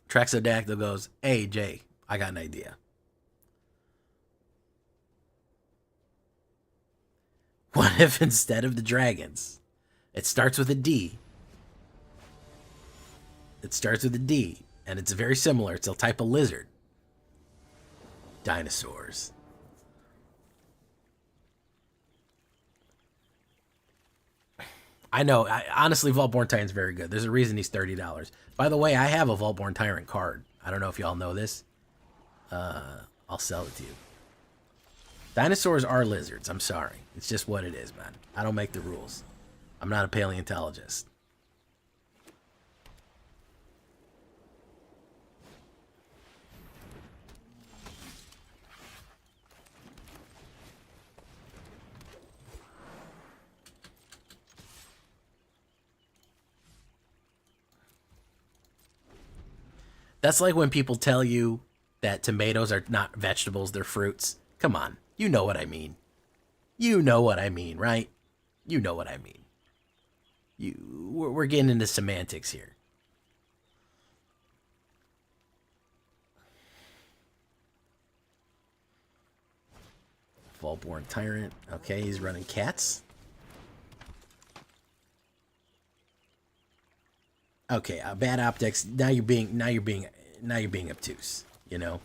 Trexodactyl goes, hey, Jay, I got an idea. What if instead of the dragons, it starts with a D? It starts with a D, and it's very similar. It's a type of lizard. Dinosaurs. I know. Honestly, Vaultborn Tyrant's very good. There's a reason he's $30. By the way, I have a Vaultborn Tyrant card. I don't know if y'all know this. I'll sell it to you. Dinosaurs are lizards. I'm sorry. It's just what it is, man. I don't make the rules. I'm not a paleontologist. That's like when people tell you that tomatoes are not vegetables, they're fruits. Come on. You know what I mean. You know what I mean, right? You know what I mean. We're getting into semantics here. Vaultborn Tyrant. Okay, he's running cats. Okay, bad optics. Now you're being obtuse, you know?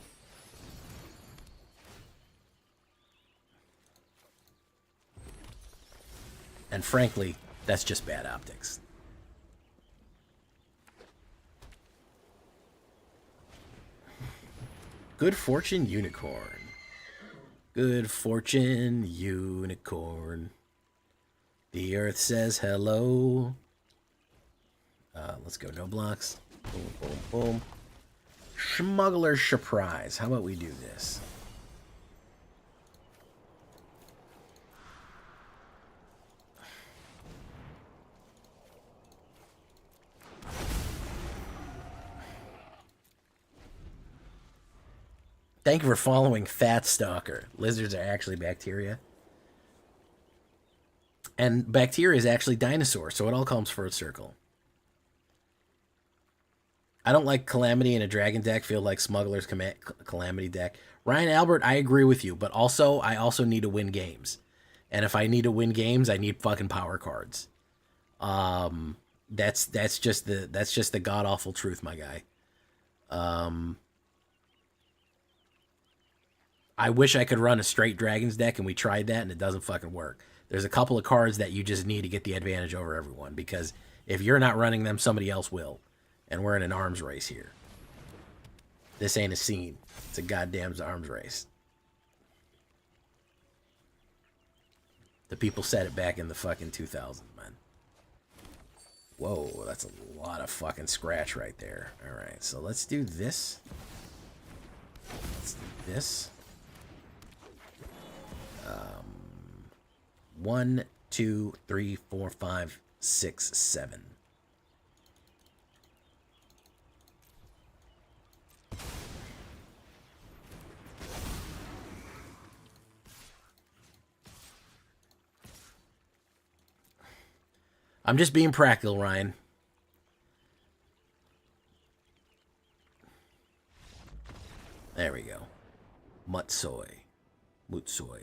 And frankly, that's just bad optics. Good fortune unicorn. Good fortune unicorn. The earth says hello. Let's go no blocks. Boom, boom, boom. Smuggler's surprise. How about we do this? Thank you for following Fat Stalker. Lizards are actually bacteria. And bacteria is actually dinosaurs, so it all comes full circle. I don't like Calamity in a Dragon deck. Feel like Smuggler's Calamity deck. Ryan Albert, I agree with you, but also I also need to win games. And if I need to win games, I need fucking power cards. That's just the god awful truth, my guy. I wish I could run a straight Dragons deck, and we tried that, and it doesn't fucking work. There's a couple of cards that you just need to get the advantage over everyone, because if you're not running them, somebody else will. And we're in an arms race here. This ain't a scene. It's a goddamn arms race. The people said it back in the fucking 2000s, man. Whoa, that's a lot of fucking scratch right there. Alright, so let's do this. Let's do this. 1, 2, 3, 4, 5, 6, 7. I'm just being practical, Ryan. There we go. Mutsoi. Mutsoi.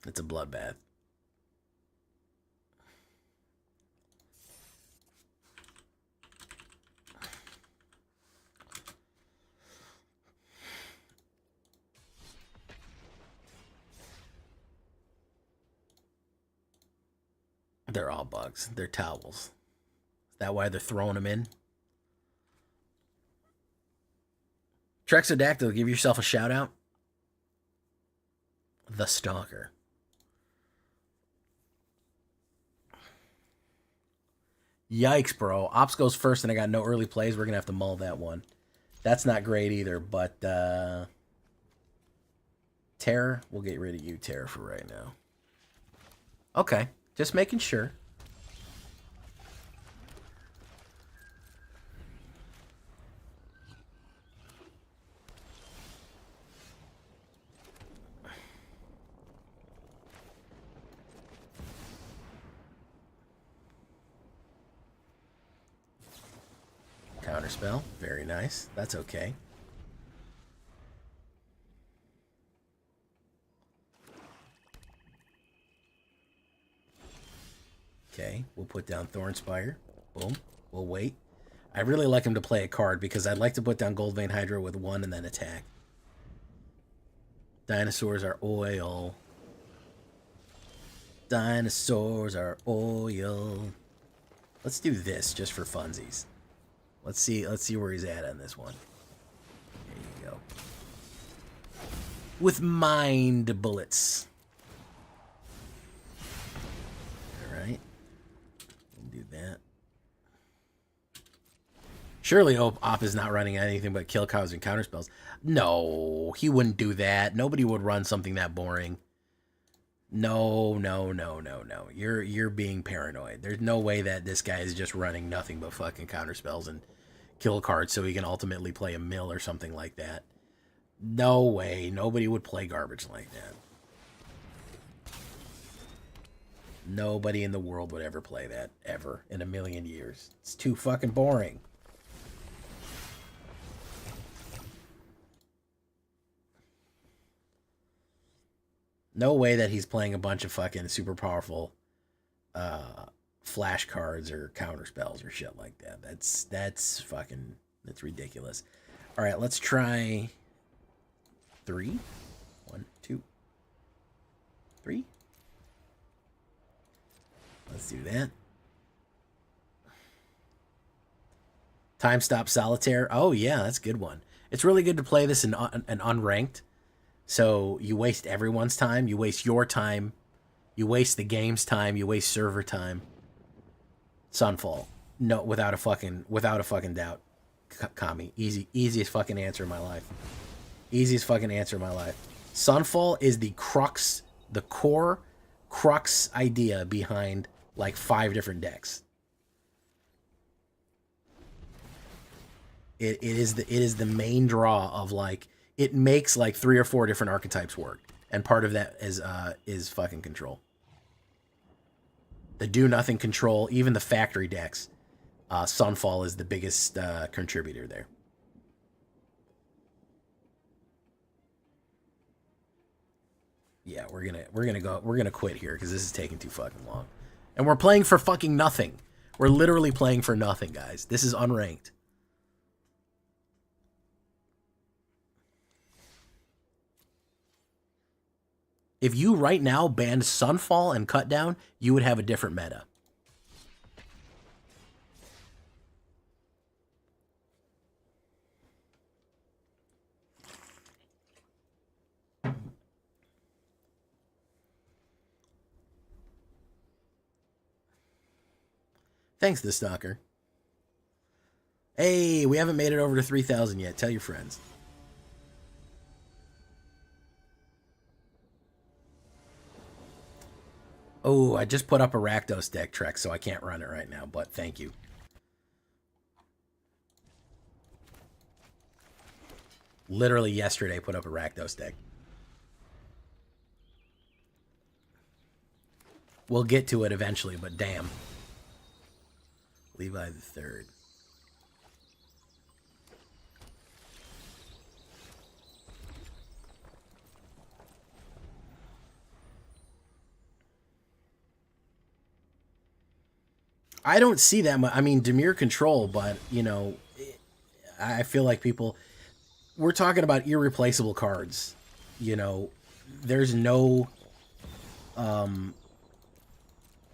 It's a bloodbath. They're all bugs. They're towels. Is that why they're throwing them in? Trexodactyl, give yourself a shout out. The Stalker. Yikes, bro. Ops goes first and I got no early plays. We're going to have to mull that one. That's not great either, but Terror, we'll get rid of you, Terror, for right now. Okay, just making sure. Counterspell. Very nice. That's okay. Okay, we'll put down Thornspire. Boom. We'll wait. I really like him to play a card because I'd like to put down Goldvein Hydra with 1 and then attack. Dinosaurs are oil. Dinosaurs are oil. Let's do this just for funsies. Let's see where he's at on this one. There you go. With mind bullets. Alright. We'll do that. Surely Op is not running anything but kill cows and counterspells. No, he wouldn't do that. Nobody would run something that boring. No. You're being paranoid. There's no way that this guy is just running nothing but fucking counterspells and kill cards so he can ultimately play a mill or something like that. No way. Nobody would play garbage like that. Nobody in the world would ever play that, ever, in a million years. It's too fucking boring. No way that he's playing a bunch of fucking super powerful flash cards or counter spells or shit like that. That's ridiculous. All right, let's try 3. 1, 2, 3. Let's do that. Time Stop Solitaire. Oh yeah, that's a good one. It's really good to play this in unranked. So you waste everyone's time. You waste your time. You waste the game's time. You waste server time. Sunfall. No, without a fucking doubt. Kami. Easiest fucking answer in my life. Easiest fucking answer in my life. Sunfall is the crux, the core crux idea behind like 5 different decks. It is the main draw of like, it makes like 3 or 4 different archetypes work, and part of that is fucking control. The do nothing control, even the factory decks. Sunfall is the biggest contributor there. Yeah, we're gonna quit here because this is taking too fucking long, and we're playing for fucking nothing. We're literally playing for nothing, guys. This is unranked. If you right now banned Sunfall and Cutdown, you would have a different meta. Thanks, the stalker. Hey, we haven't made it over to 3,000 yet. Tell your friends. Oh, I just put up a Rakdos deck, Trek, so I can't run it right now, but thank you. Literally yesterday put up a Rakdos deck. We'll get to it eventually, but damn. Levi the Third. I don't see that much. I mean, Dimir control, but, you know, I feel like people... We're talking about irreplaceable cards. You know, there's no...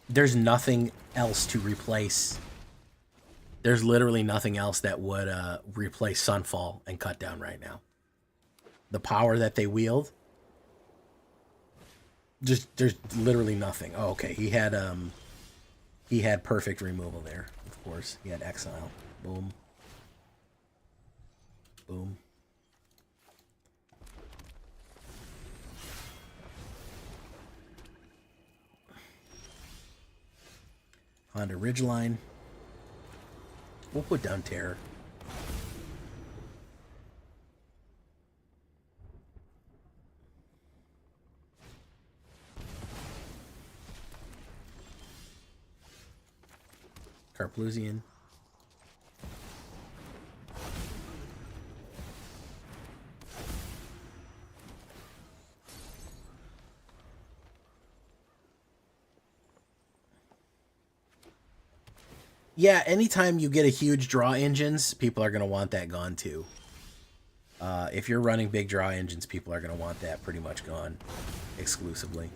there's nothing else to replace. There's literally nothing else that would replace Sunfall and Cutdown right now. The power that they wield... There's literally nothing. Oh, okay. He had perfect removal there, of course. He had exile. Boom. Boom. Honda Ridgeline. We'll put down Terror. Carplusian. Yeah, anytime you get a huge draw engines, people are going to want that gone too. If you're running big draw engines, people are going to want that pretty much gone exclusively.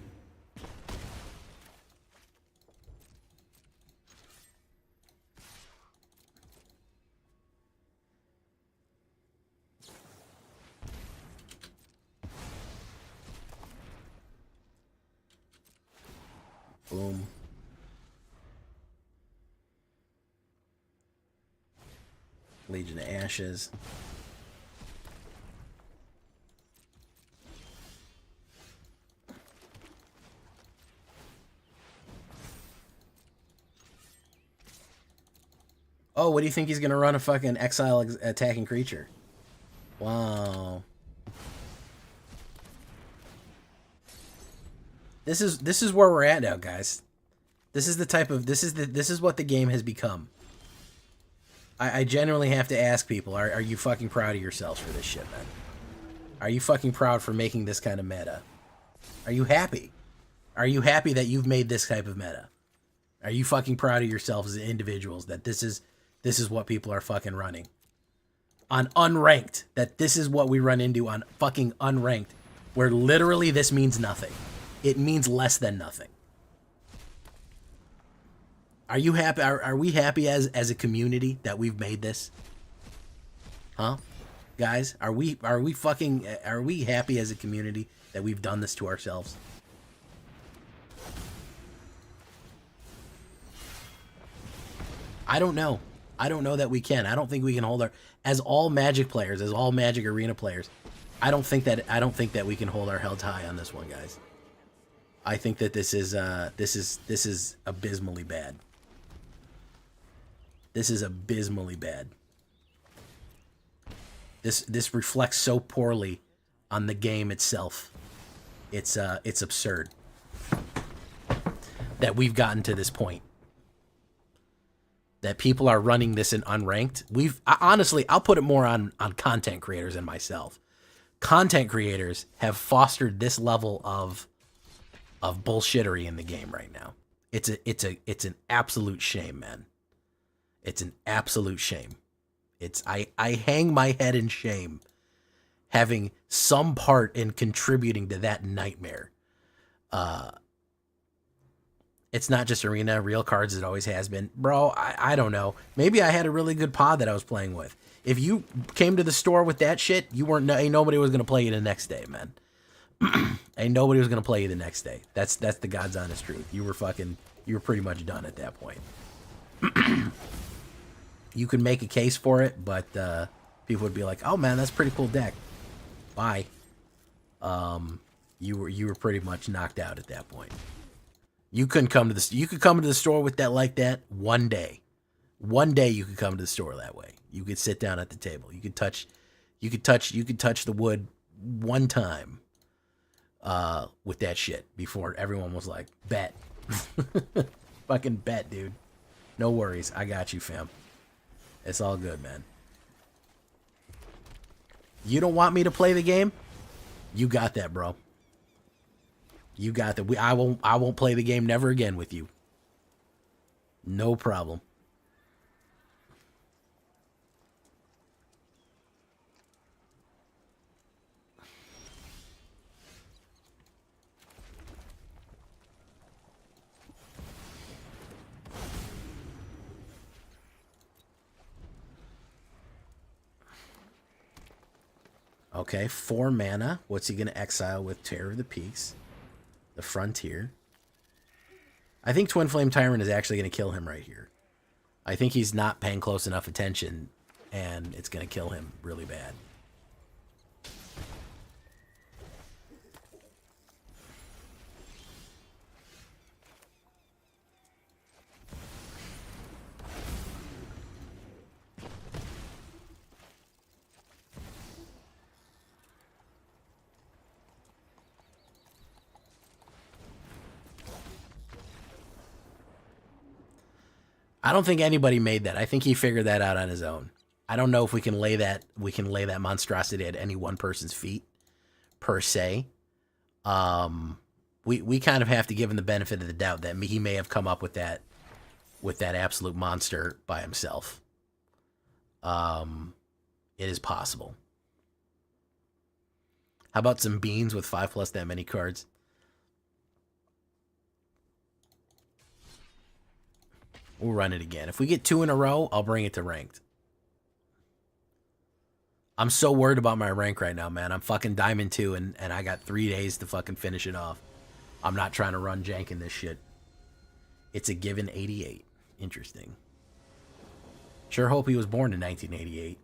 Boom. Legion of Ashes. Oh, what do you think he's going to run a fucking exile attacking creature? Wow. This is where we're at now, guys. This is the type of this is what the game has become. I genuinely have to ask people, are you fucking proud of yourselves for this shit, man? Are you fucking proud for making this kind of meta? Are you happy? Are you happy that you've made this type of meta? Are you fucking proud of yourselves as individuals that this is what people are fucking running? On unranked, that this is what we run into on fucking unranked, where literally this means nothing. It means less than nothing. Are you happy? Are we happy as a community that we've made this? Huh? Guys, are we happy as a community that we've done this to ourselves? I don't know. I don't know that we can. I don't think we can hold our, as all Magic players, as all Magic Arena players. I don't think that we can hold our heads high on this one, guys. I think that this is abysmally bad. This is abysmally bad. This reflects so poorly on the game itself. It's absurd that we've gotten to this point. That people are running this in unranked. Honestly, I'll put it more on content creators and myself. Content creators have fostered this level of bullshittery in the game right now. It's an absolute shame, man. It's an absolute shame. I hang my head in shame having some part in contributing to that nightmare. It's not just Arena, real cards, it always has been. Bro, I don't know. Maybe I had a really good pod that I was playing with. If you came to the store with that shit, ain't nobody was going to play you the next day, man. Ain't nobody was going to play you the next day. That's the God's honest truth. You were pretty much done at that point. You could make a case for it, but people would be like, "Oh man, that's a pretty cool deck." Bye. You were pretty much knocked out at that point. You couldn't come to you could come to the store with that like that one day. One day you could come to the store that way. You could sit down at the table. You could touch the wood one time with that shit before everyone was like, "Bet." Fucking bet, dude. No worries. I got you, fam. It's all good, man. You don't want me to play the game? You got that, bro. You got that. I won't play the game never again with you. No problem. Okay, 4 mana. What's he going to exile with? Terror of the Peaks. The Frontier. I think Twin Flame Tyrant is actually going to kill him right here. I think he's not paying close enough attention, and it's going to kill him really bad. I don't think anybody made that. I think he figured that out on his own. I don't know if we can lay that monstrosity at any one person's feet, per se. We kind of have to give him the benefit of the doubt that he may have come up with that absolute monster by himself. It is possible. How about some beans with 5+ that many cards? We'll run it again. If we get 2 in a row, I'll bring it to ranked. I'm so worried about my rank right now, man. I'm fucking Diamond 2, and I got 3 days to fucking finish it off. I'm not trying to run jank in this shit. It's a given 88. Interesting. Sure hope he was born in 1988.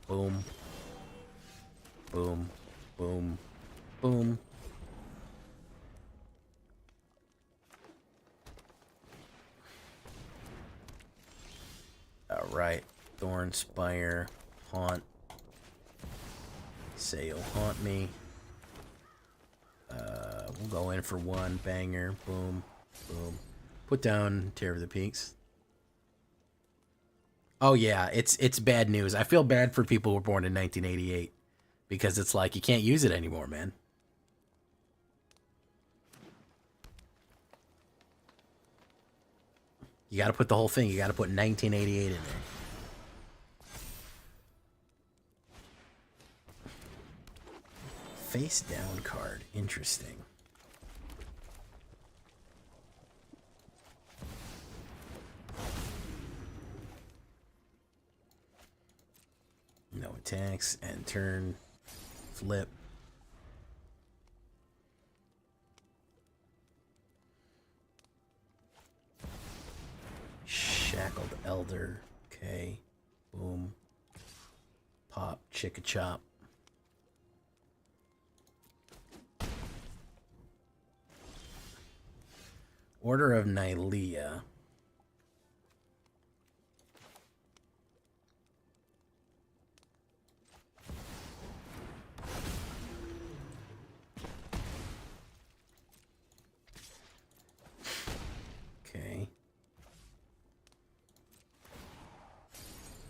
Boom. Boom. Boom. Boom. Alright. Thornspire. Haunt. Say you'll haunt me. We'll go in for one banger. Boom, boom. Put down Terror of the Peaks. Oh yeah, it's bad news. I feel bad for people who were born in 1988 because it's like you can't use it anymore, man. You got to put the whole thing. You got to put 1988 in there. Face down card. Interesting. No attacks. And turn. Flip. Shackled Elder. Okay. Boom. Pop. Chicka chop. Order of Nylea. Okay.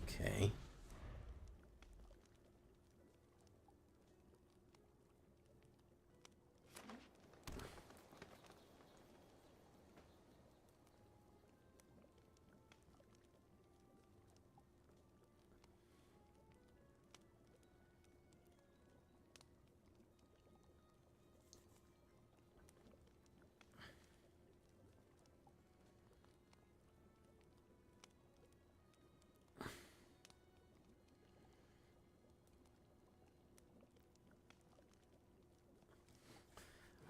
Okay.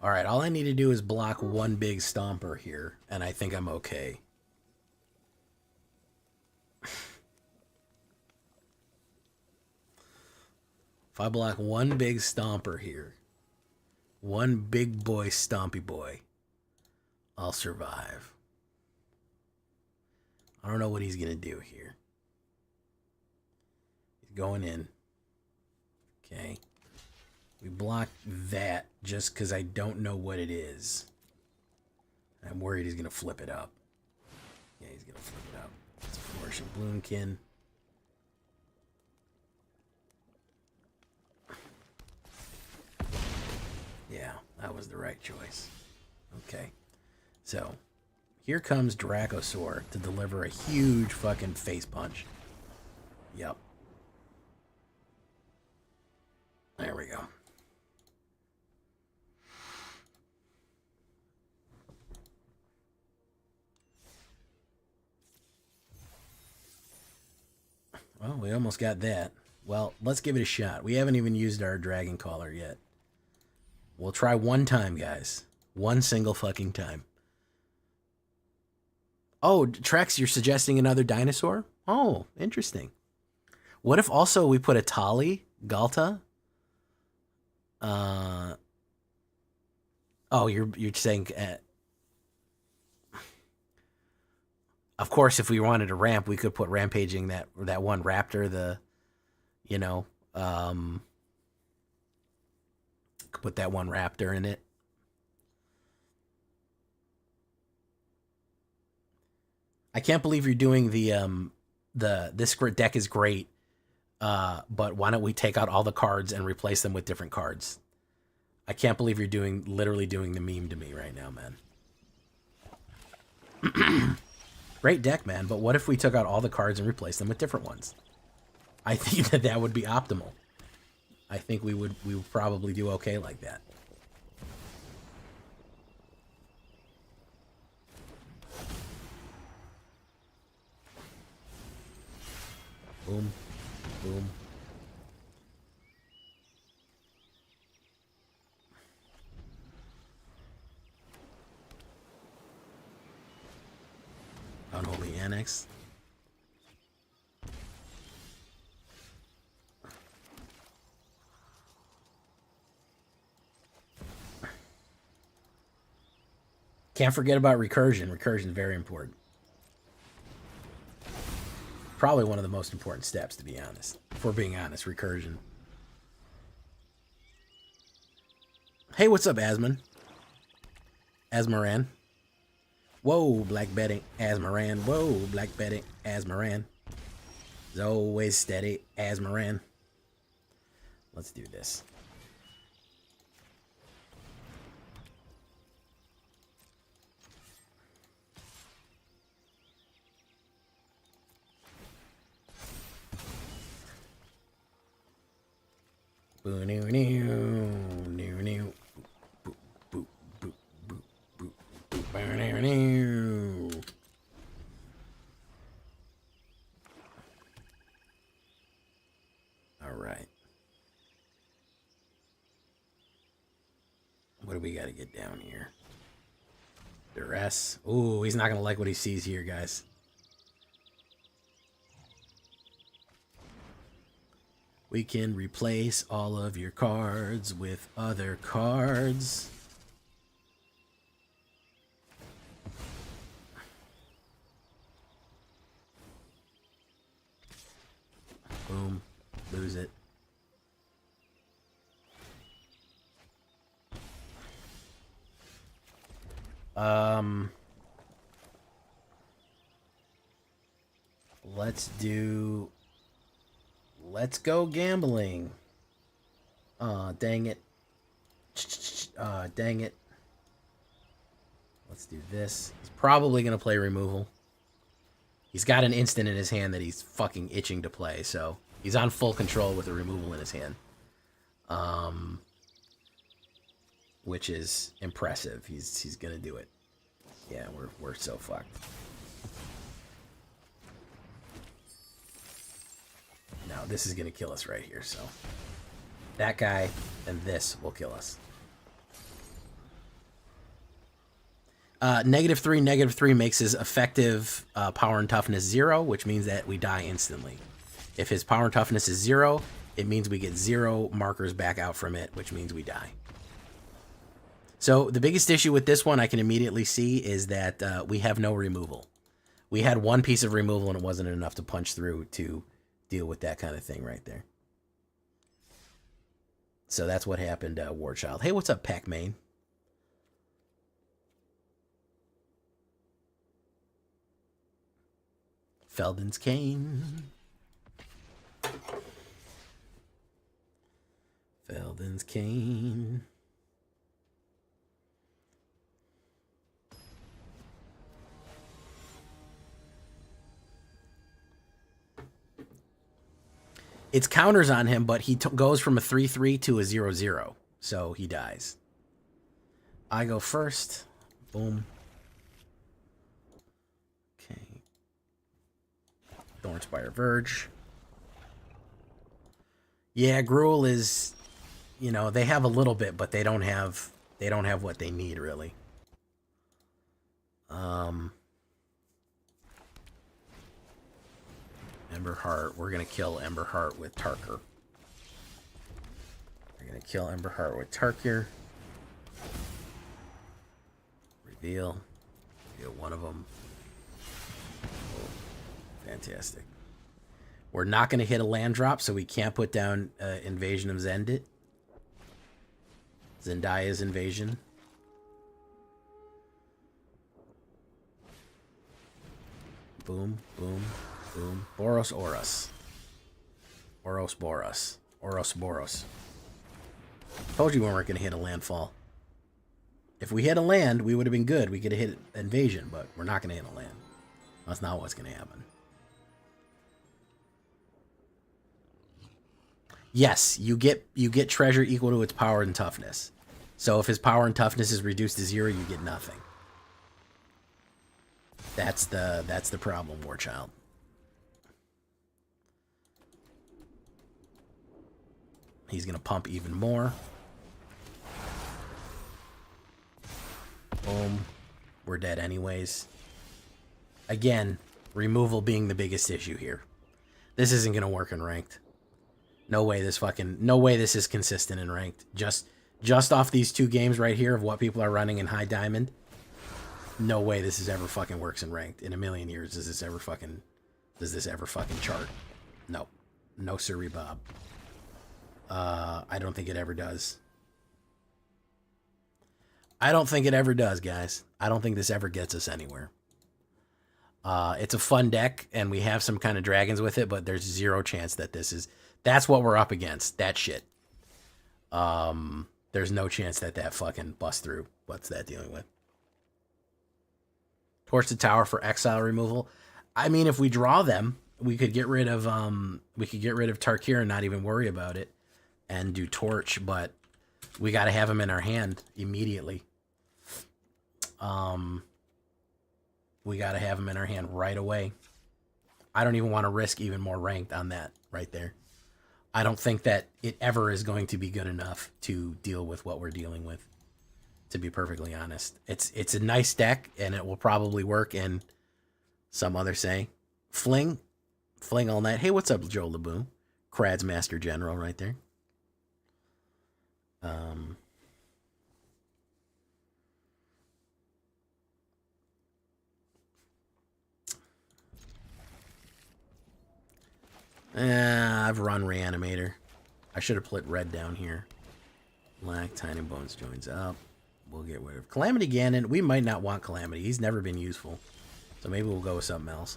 All right, all I need to do is block one big stomper here, and I think I'm okay. If I block one big stomper here, one big boy stompy boy, I'll survive. I don't know what he's going to do here. He's going in. Okay. We block that just because I don't know what it is. I'm worried he's going to flip it up. Yeah, he's going to flip it up. It's a Flourishing Bloomkin. Yeah, that was the right choice. Okay. So, here comes Dracosaur to deliver a huge fucking face punch. Yep. There we go. Well, we almost got that. Well, let's give it a shot. We haven't even used our Dragon Caller yet. We'll try one time, guys. One single fucking time. Oh, Trex, you're suggesting another dinosaur? Oh, interesting. What if also we put a Tali, Galta? Oh, you're saying... Of course, if we wanted a ramp, we could put rampaging that one raptor, could put that one raptor in it. I can't believe you're doing this deck is great, but why don't we take out all the cards and replace them with different cards? I can't believe you're literally doing the meme to me right now, man. Great deck, man, but what if we took out all the cards and replaced them with different ones? I think that would be optimal. I think we would probably do okay like that. Boom. Boom. Unholy Annex. Can't forget about recursion. Recursion is very important. Probably one of the most important steps, to be honest. If we're being honest, recursion. Hey, what's up, Asman? Asmaran. Whoa, Black Betty, Asmaran. Whoa, Black Betty, Asmaran. Is always steady, Asmaran. Let's do this. Boo new new new new. Boop boop boop boop boop boop. Boo new new. All right. What do we got to get down here? Duress. Ooh, he's not gonna like what he sees here, guys. We can replace all of your cards with other cards. Boom. Lose it. Let's go gambling. Aw, dang it. Dang it. Let's do this. He's probably going to play removal. He's got an instant in his hand that he's fucking itching to play, so he's on full control with the removal in his hand. Which is impressive. He's going to do it. Yeah, we're so fucked. Now, this is going to kill us right here, so that guy and this will kill us. -3 makes his effective power and toughness 0, which means that we die instantly. If his power and toughness is 0, it means we get 0 markers back out from it, which means we die. So the biggest issue with this one I can immediately see is that we have no removal. We had one piece of removal and it wasn't enough to punch through to deal with that kind of thing right there. So that's what happened, Warchild. Hey, what's up, Pac-Man? Felden's Cane. Felden's Cane. It's counters on him, but he goes from a 3/3 to a 0/0, so he dies. I go first. Boom. Okay. Thornspire Verge. Yeah, Gruul is, you know, they have a little bit, but they don't have what they need really. Emberheart. We're going to kill Emberheart with Tarkir. We're going to kill Emberheart with Tarkir. Reveal. Reveal one of them. Oh, fantastic. We're not going to hit a land drop, so we can't put down Invasion of Zendit. Zendaya's Invasion. Boom, boom. Boom. Boros Oros. Oros Boros. Oros Boros. Told you we weren't going to hit a landfall. If we hit a land, we would have been good. We could have hit invasion, but we're not going to hit a land. That's not what's going to happen. Yes, you get treasure equal to its power and toughness. So if his power and toughness is reduced to 0, you get nothing. That's the problem, Warchild. He's going to pump even more. Boom. We're dead anyways. Again, removal being the biggest issue here. This isn't going to work in ranked. No way this is consistent in ranked. Just off these 2 games right here of what people are running in high diamond. No way this is ever fucking works in ranked. In a million years does this ever fucking chart. No. No siree Bob. I don't think it ever does. I don't think it ever does, guys. I don't think this ever gets us anywhere. It's a fun deck, and we have some kind of dragons with it, but there's zero chance that this is... That's what we're up against. That shit. There's no chance that that fucking busts through. What's that dealing with? Torch the tower for exile removal. I mean, if we draw them, we could get rid of Tarkir and not even worry about it, and do torch. But we got to have him in our hand immediately. We got to have him in our hand right away. I don't even want to risk even more ranked on that right there. I don't think that it ever is going to be good enough to deal with what we're dealing with, to be perfectly honest. It's a nice deck, and it will probably work in some other say. Fling all night. Hey, what's up, Joe LeBoom? Crad's Master General right there. I've run Reanimator. I should have put red down here. Black, Tiny Bones joins up. We'll get rid of Calamity Ganon. We might not want Calamity. He's never been useful. So maybe we'll go with something else.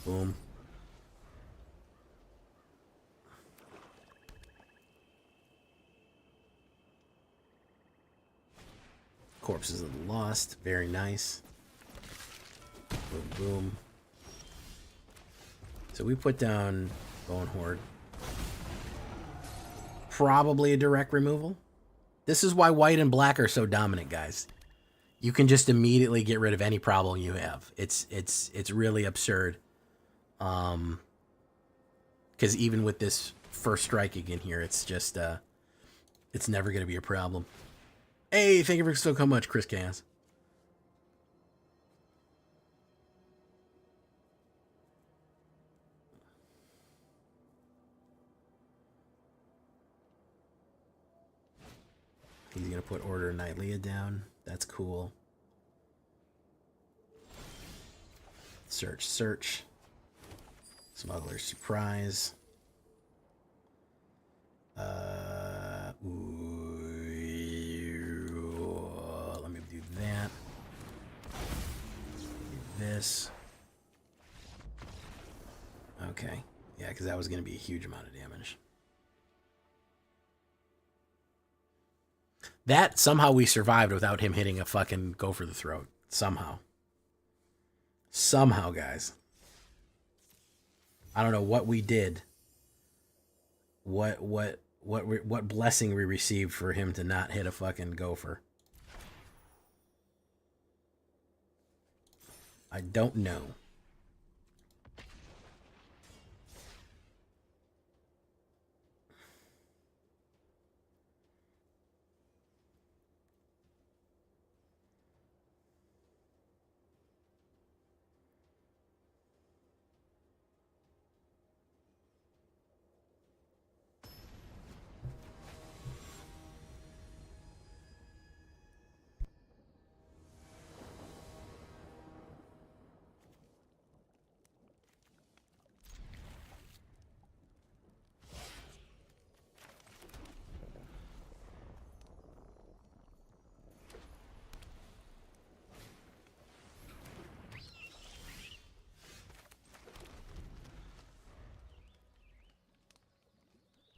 Boom. Corpses of the Lost. Very nice. Boom, boom. So we put down Bone Horde. Probably a direct removal. This is why white and black are so dominant, guys. You can just immediately get rid of any problem you have. It's really absurd. Because even with this first striking in here, it's just it's never going to be a problem. Hey, thank you for so much, Chris Cass. He's going to put Order of Nightlia down. That's cool. Search, search. Smuggler's Surprise. Let me do that. Do this. Okay. Yeah, because that was going to be a huge amount of damage. That, somehow we survived without him hitting a fucking go for the throat. Somehow. Somehow, guys. I don't know what we did. What blessing we received for him to not hit a fucking gopher. I don't know.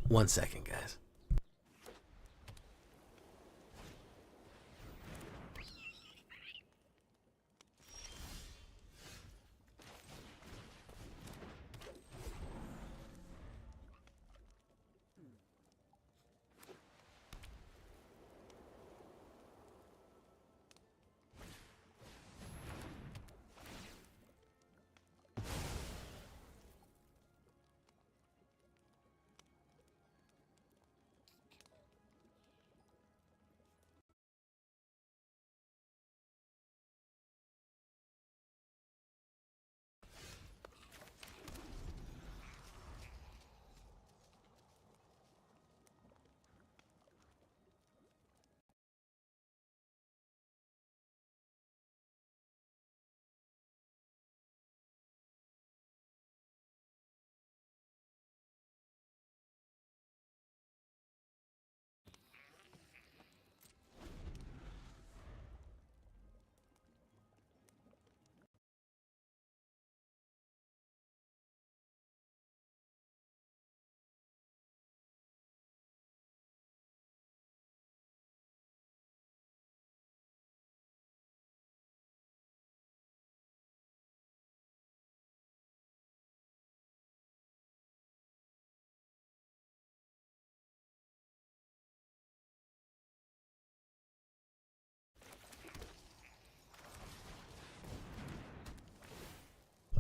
One second, guys.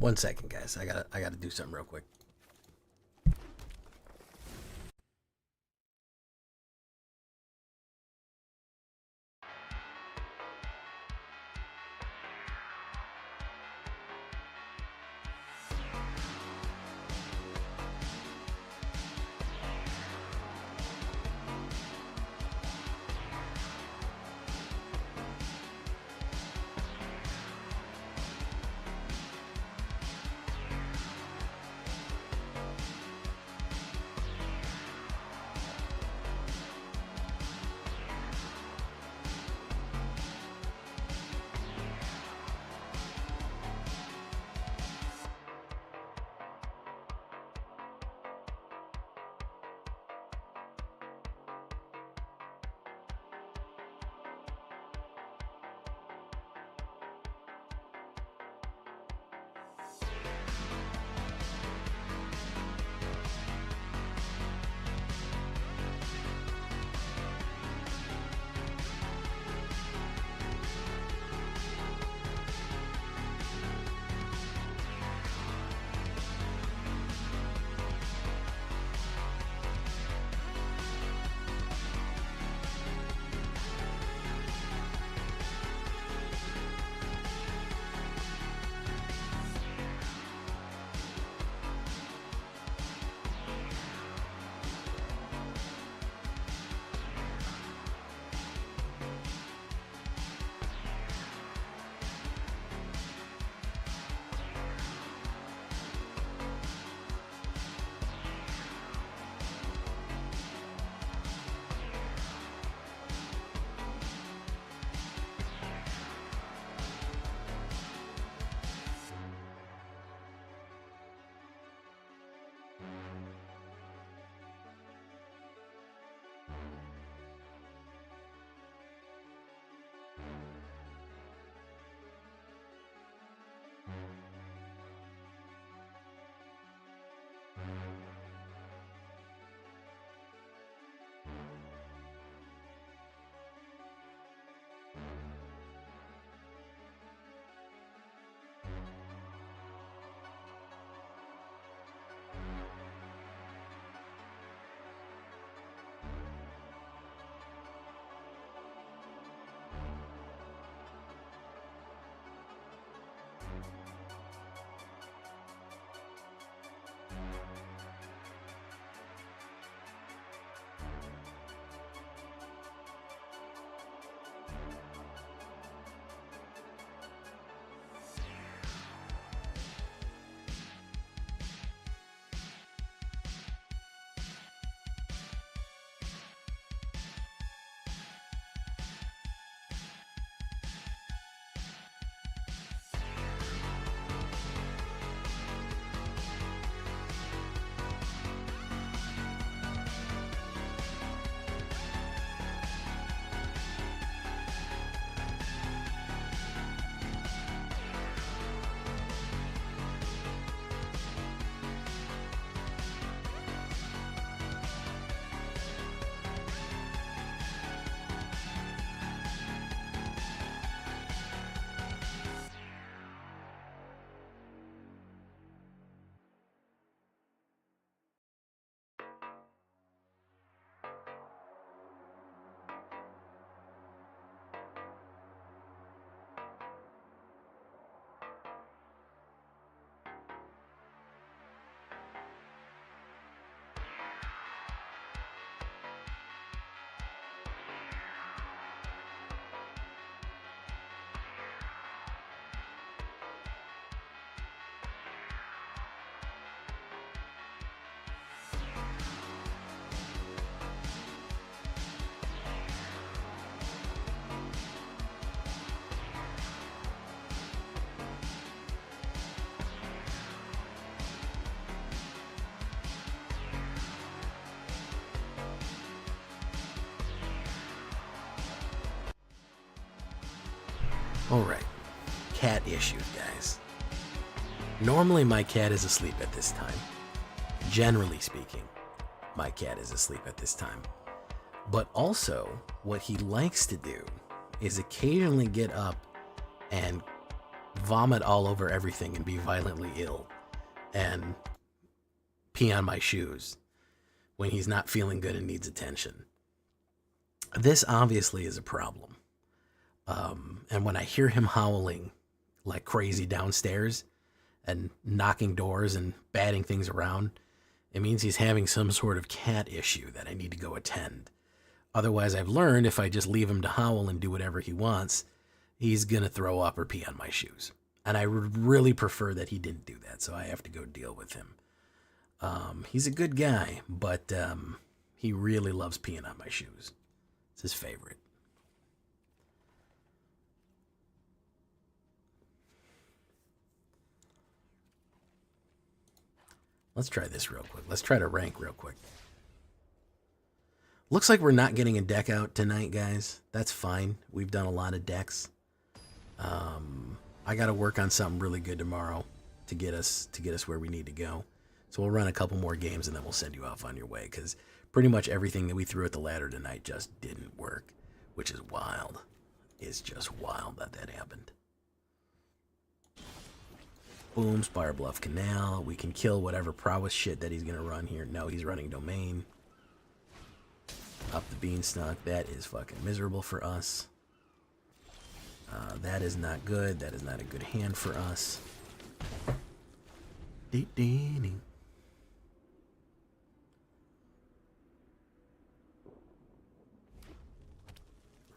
1 second, guys. I gotta do something real quick. Alright, cat issues, guys. Normally my cat is asleep at this time. Generally speaking, my cat is asleep at this time. But also, what he likes to do is occasionally get up and vomit all over everything and be violently ill and pee on my shoes when he's not feeling good and needs attention. This obviously is a problem. And when I hear him howling like crazy downstairs and knocking doors and batting things around, it means he's having some sort of cat issue that I need to go attend. Otherwise, I've learned if I just leave him to howl and do whatever he wants, he's going to throw up or pee on my shoes. And I would really prefer that he didn't do that, so I have to go deal with him. He's a good guy, but he really loves peeing on my shoes. It's his favorite. Let's try this real quick. Let's try to rank real quick. Looks like we're not getting a deck out tonight, guys. That's fine. We've done a lot of decks. I got to work on something really good tomorrow to get us where we need to go. So we'll run a couple more games and then we'll send you off on your way, because pretty much everything that we threw at the ladder tonight just didn't work, which is wild. It's just wild that that happened. Boom, Spire Bluff Canal. We can kill whatever prowess shit that he's going to run here. No, he's running Domain. Up the Beanstalk. That is fucking miserable for us. That is not good. That is not a good hand for us.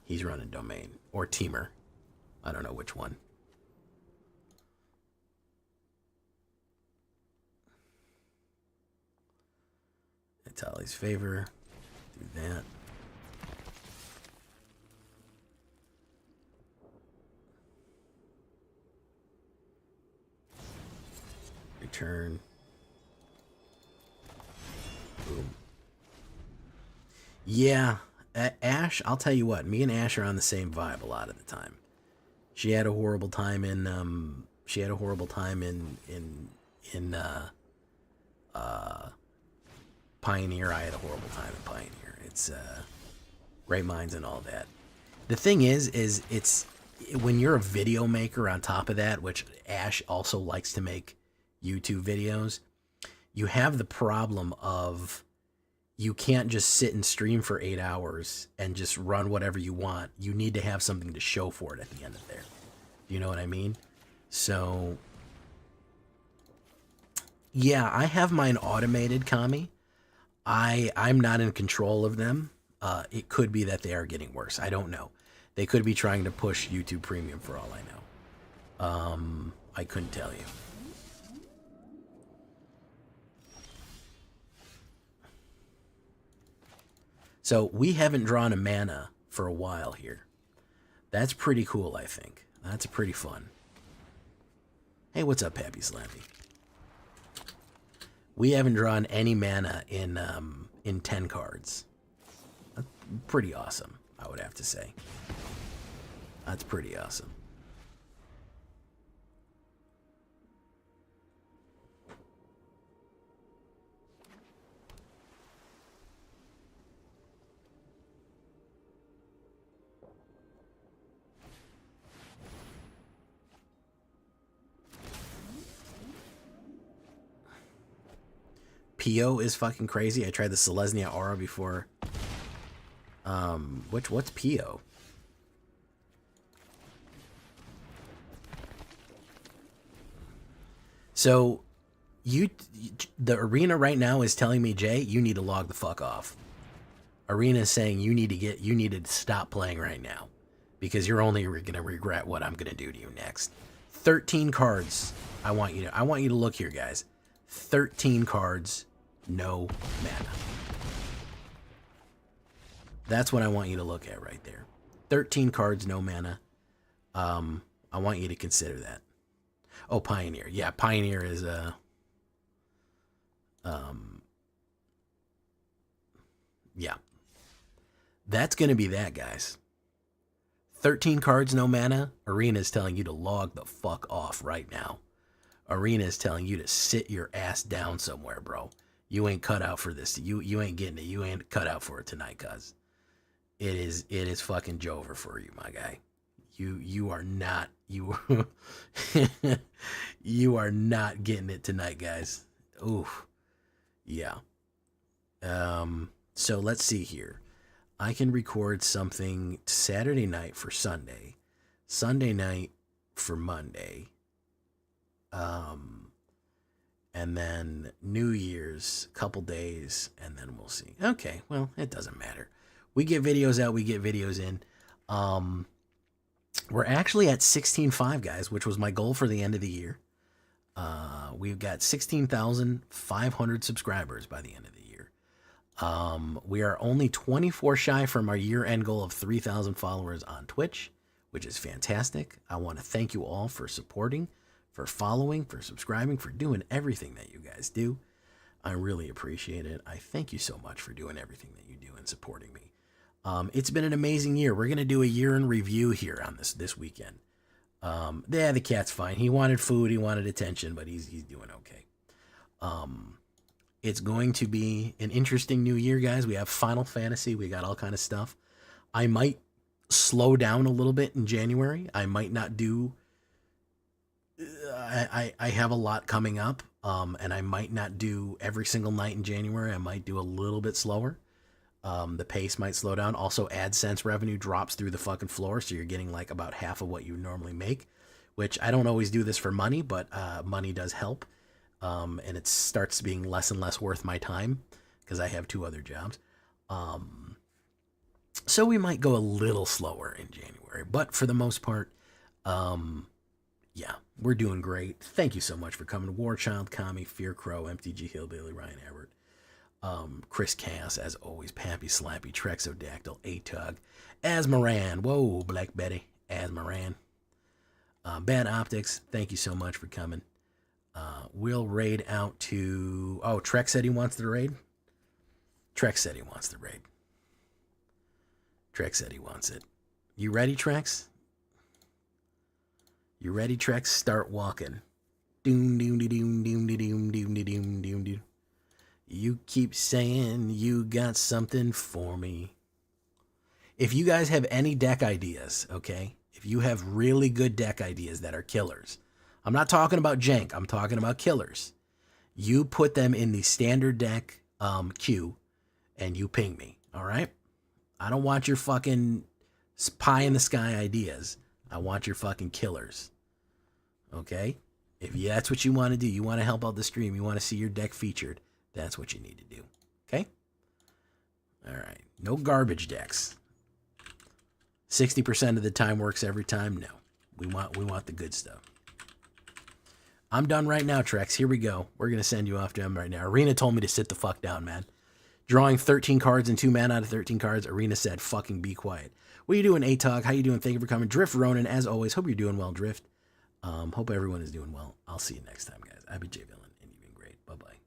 He's running Domain. Or Teamer. I don't know which one. Itali's favor. Do that. Return. Boom. Yeah, Ash, I'll tell you what, me and Ash are on the same vibe a lot of the time. She had a horrible time in Pioneer. I had a horrible time in Pioneer. It's great minds and all that. The thing is it's when you're a video maker on top of that, which Ash also likes to make YouTube videos, you have the problem of you can't just sit and stream for 8 hours and just run whatever you want. You need to have something to show for it at the end of there. You know what I mean? So yeah, I have mine automated, Kami. I'm not in control of them. It could be that they are getting worse. I don't know. They could be trying to push YouTube Premium for all I know. I couldn't tell you. So we haven't drawn a mana for a while here. That's pretty cool, I think. That's pretty fun. Hey, what's up, Happy Slappy? We haven't drawn any mana in 10 cards. That's pretty awesome, I would have to say. That's pretty awesome. Pio is fucking crazy. I tried the Selesnya Aura before. What's Pio? So, the arena right now is telling me, Jay, you need to log the fuck off. Arena is saying you need to stop playing right now, because you're only gonna regret what I'm gonna do to you next. 13 cards. I want you to look here, guys. 13 cards, no mana. That's what I want you to look at right there. 13 cards, no mana. I want you to consider that. Oh, Pioneer. Yeah, Pioneer is yeah. That's going to be that, guys. 13 cards, no mana. Arena is telling you to log the fuck off right now. Arena is telling you to sit your ass down somewhere, bro. You ain't cut out for this. You ain't getting it. You ain't cut out for it tonight, cuz. It is fucking Jover for you, my guy. You are not you you are not getting it tonight, guys. Oof. Yeah. So let's see here. I can record something Saturday night for Sunday, Sunday night for Monday, and then New Year's, couple days, and then we'll see. Okay, well, it doesn't matter. We get videos out, we get videos in. We're actually at 16.5, guys, which was my goal for the end of the year. We've got 16,500 subscribers by the end of the year. We are only 24 shy from our year-end goal of 3,000 followers on Twitch, which is fantastic. I want to thank you all for supporting, for following, for subscribing, for doing everything that you guys do. I really appreciate it. I thank you so much for doing everything that you do and supporting me. It's been an amazing year. We're going to do a year in review here on this weekend. Yeah, the cat's fine. He wanted food. He wanted attention, but he's doing okay. It's going to be an interesting new year, guys. We have Final Fantasy. We got all kind of stuff. I might slow down a little bit in January. I might not do... I have a lot coming up, and I might not do every single night in January. I might do a little bit slower. The pace might slow down. Also, AdSense revenue drops through the fucking floor, so you're getting like about half of what you normally make, which I don't always do this for money, but money does help. And it starts being less and less worth my time because I have 2 other jobs. So we might go a little slower in January, but for the most part, yeah, we're doing great. Thank you so much for coming. Warchild, Kami, Fear Crow, MTG Hillbilly, Ryan Everett, Chris Cass, as always, Pappy Slappy, Trexodactyl, AetherHub, Asmaran, whoa, Black Betty, Asmaran, Bad Optics, thank you so much for coming. We'll raid out to... Oh, Trex said he wants the raid? Trex said he wants the raid. Trex said he wants it. You ready, Trex? You ready, Trex? Start walking. Doom, doom, doom, doom, doom, doom, doom, doom, doom. You keep saying you got something for me. If you guys have any deck ideas, okay? If you have really good deck ideas that are killers, I'm not talking about jank, I'm talking about killers. You put them in the standard deck queue and you ping me, all right? I don't want your fucking pie in the sky ideas. I want your fucking killers, okay? If that's what you want to do, you want to help out the stream, you want to see your deck featured, that's what you need to do, okay? All right, no garbage decks. 60% of the time works every time. No, we want the good stuff. I'm done right now, Trex. Here we go. We're gonna send you off to him right now. Arena told me to sit the fuck down, man. Drawing 13 cards and 2 mana out of 13 cards. Arena said, "Fucking be quiet." What are you doing, AetherHub? How you doing? Thank you for coming, Drift Ronan. As always, hope you're doing well, Drift. Hope everyone is doing well. I'll see you next time, guys. I've been J Villain, and you've been great. Bye bye.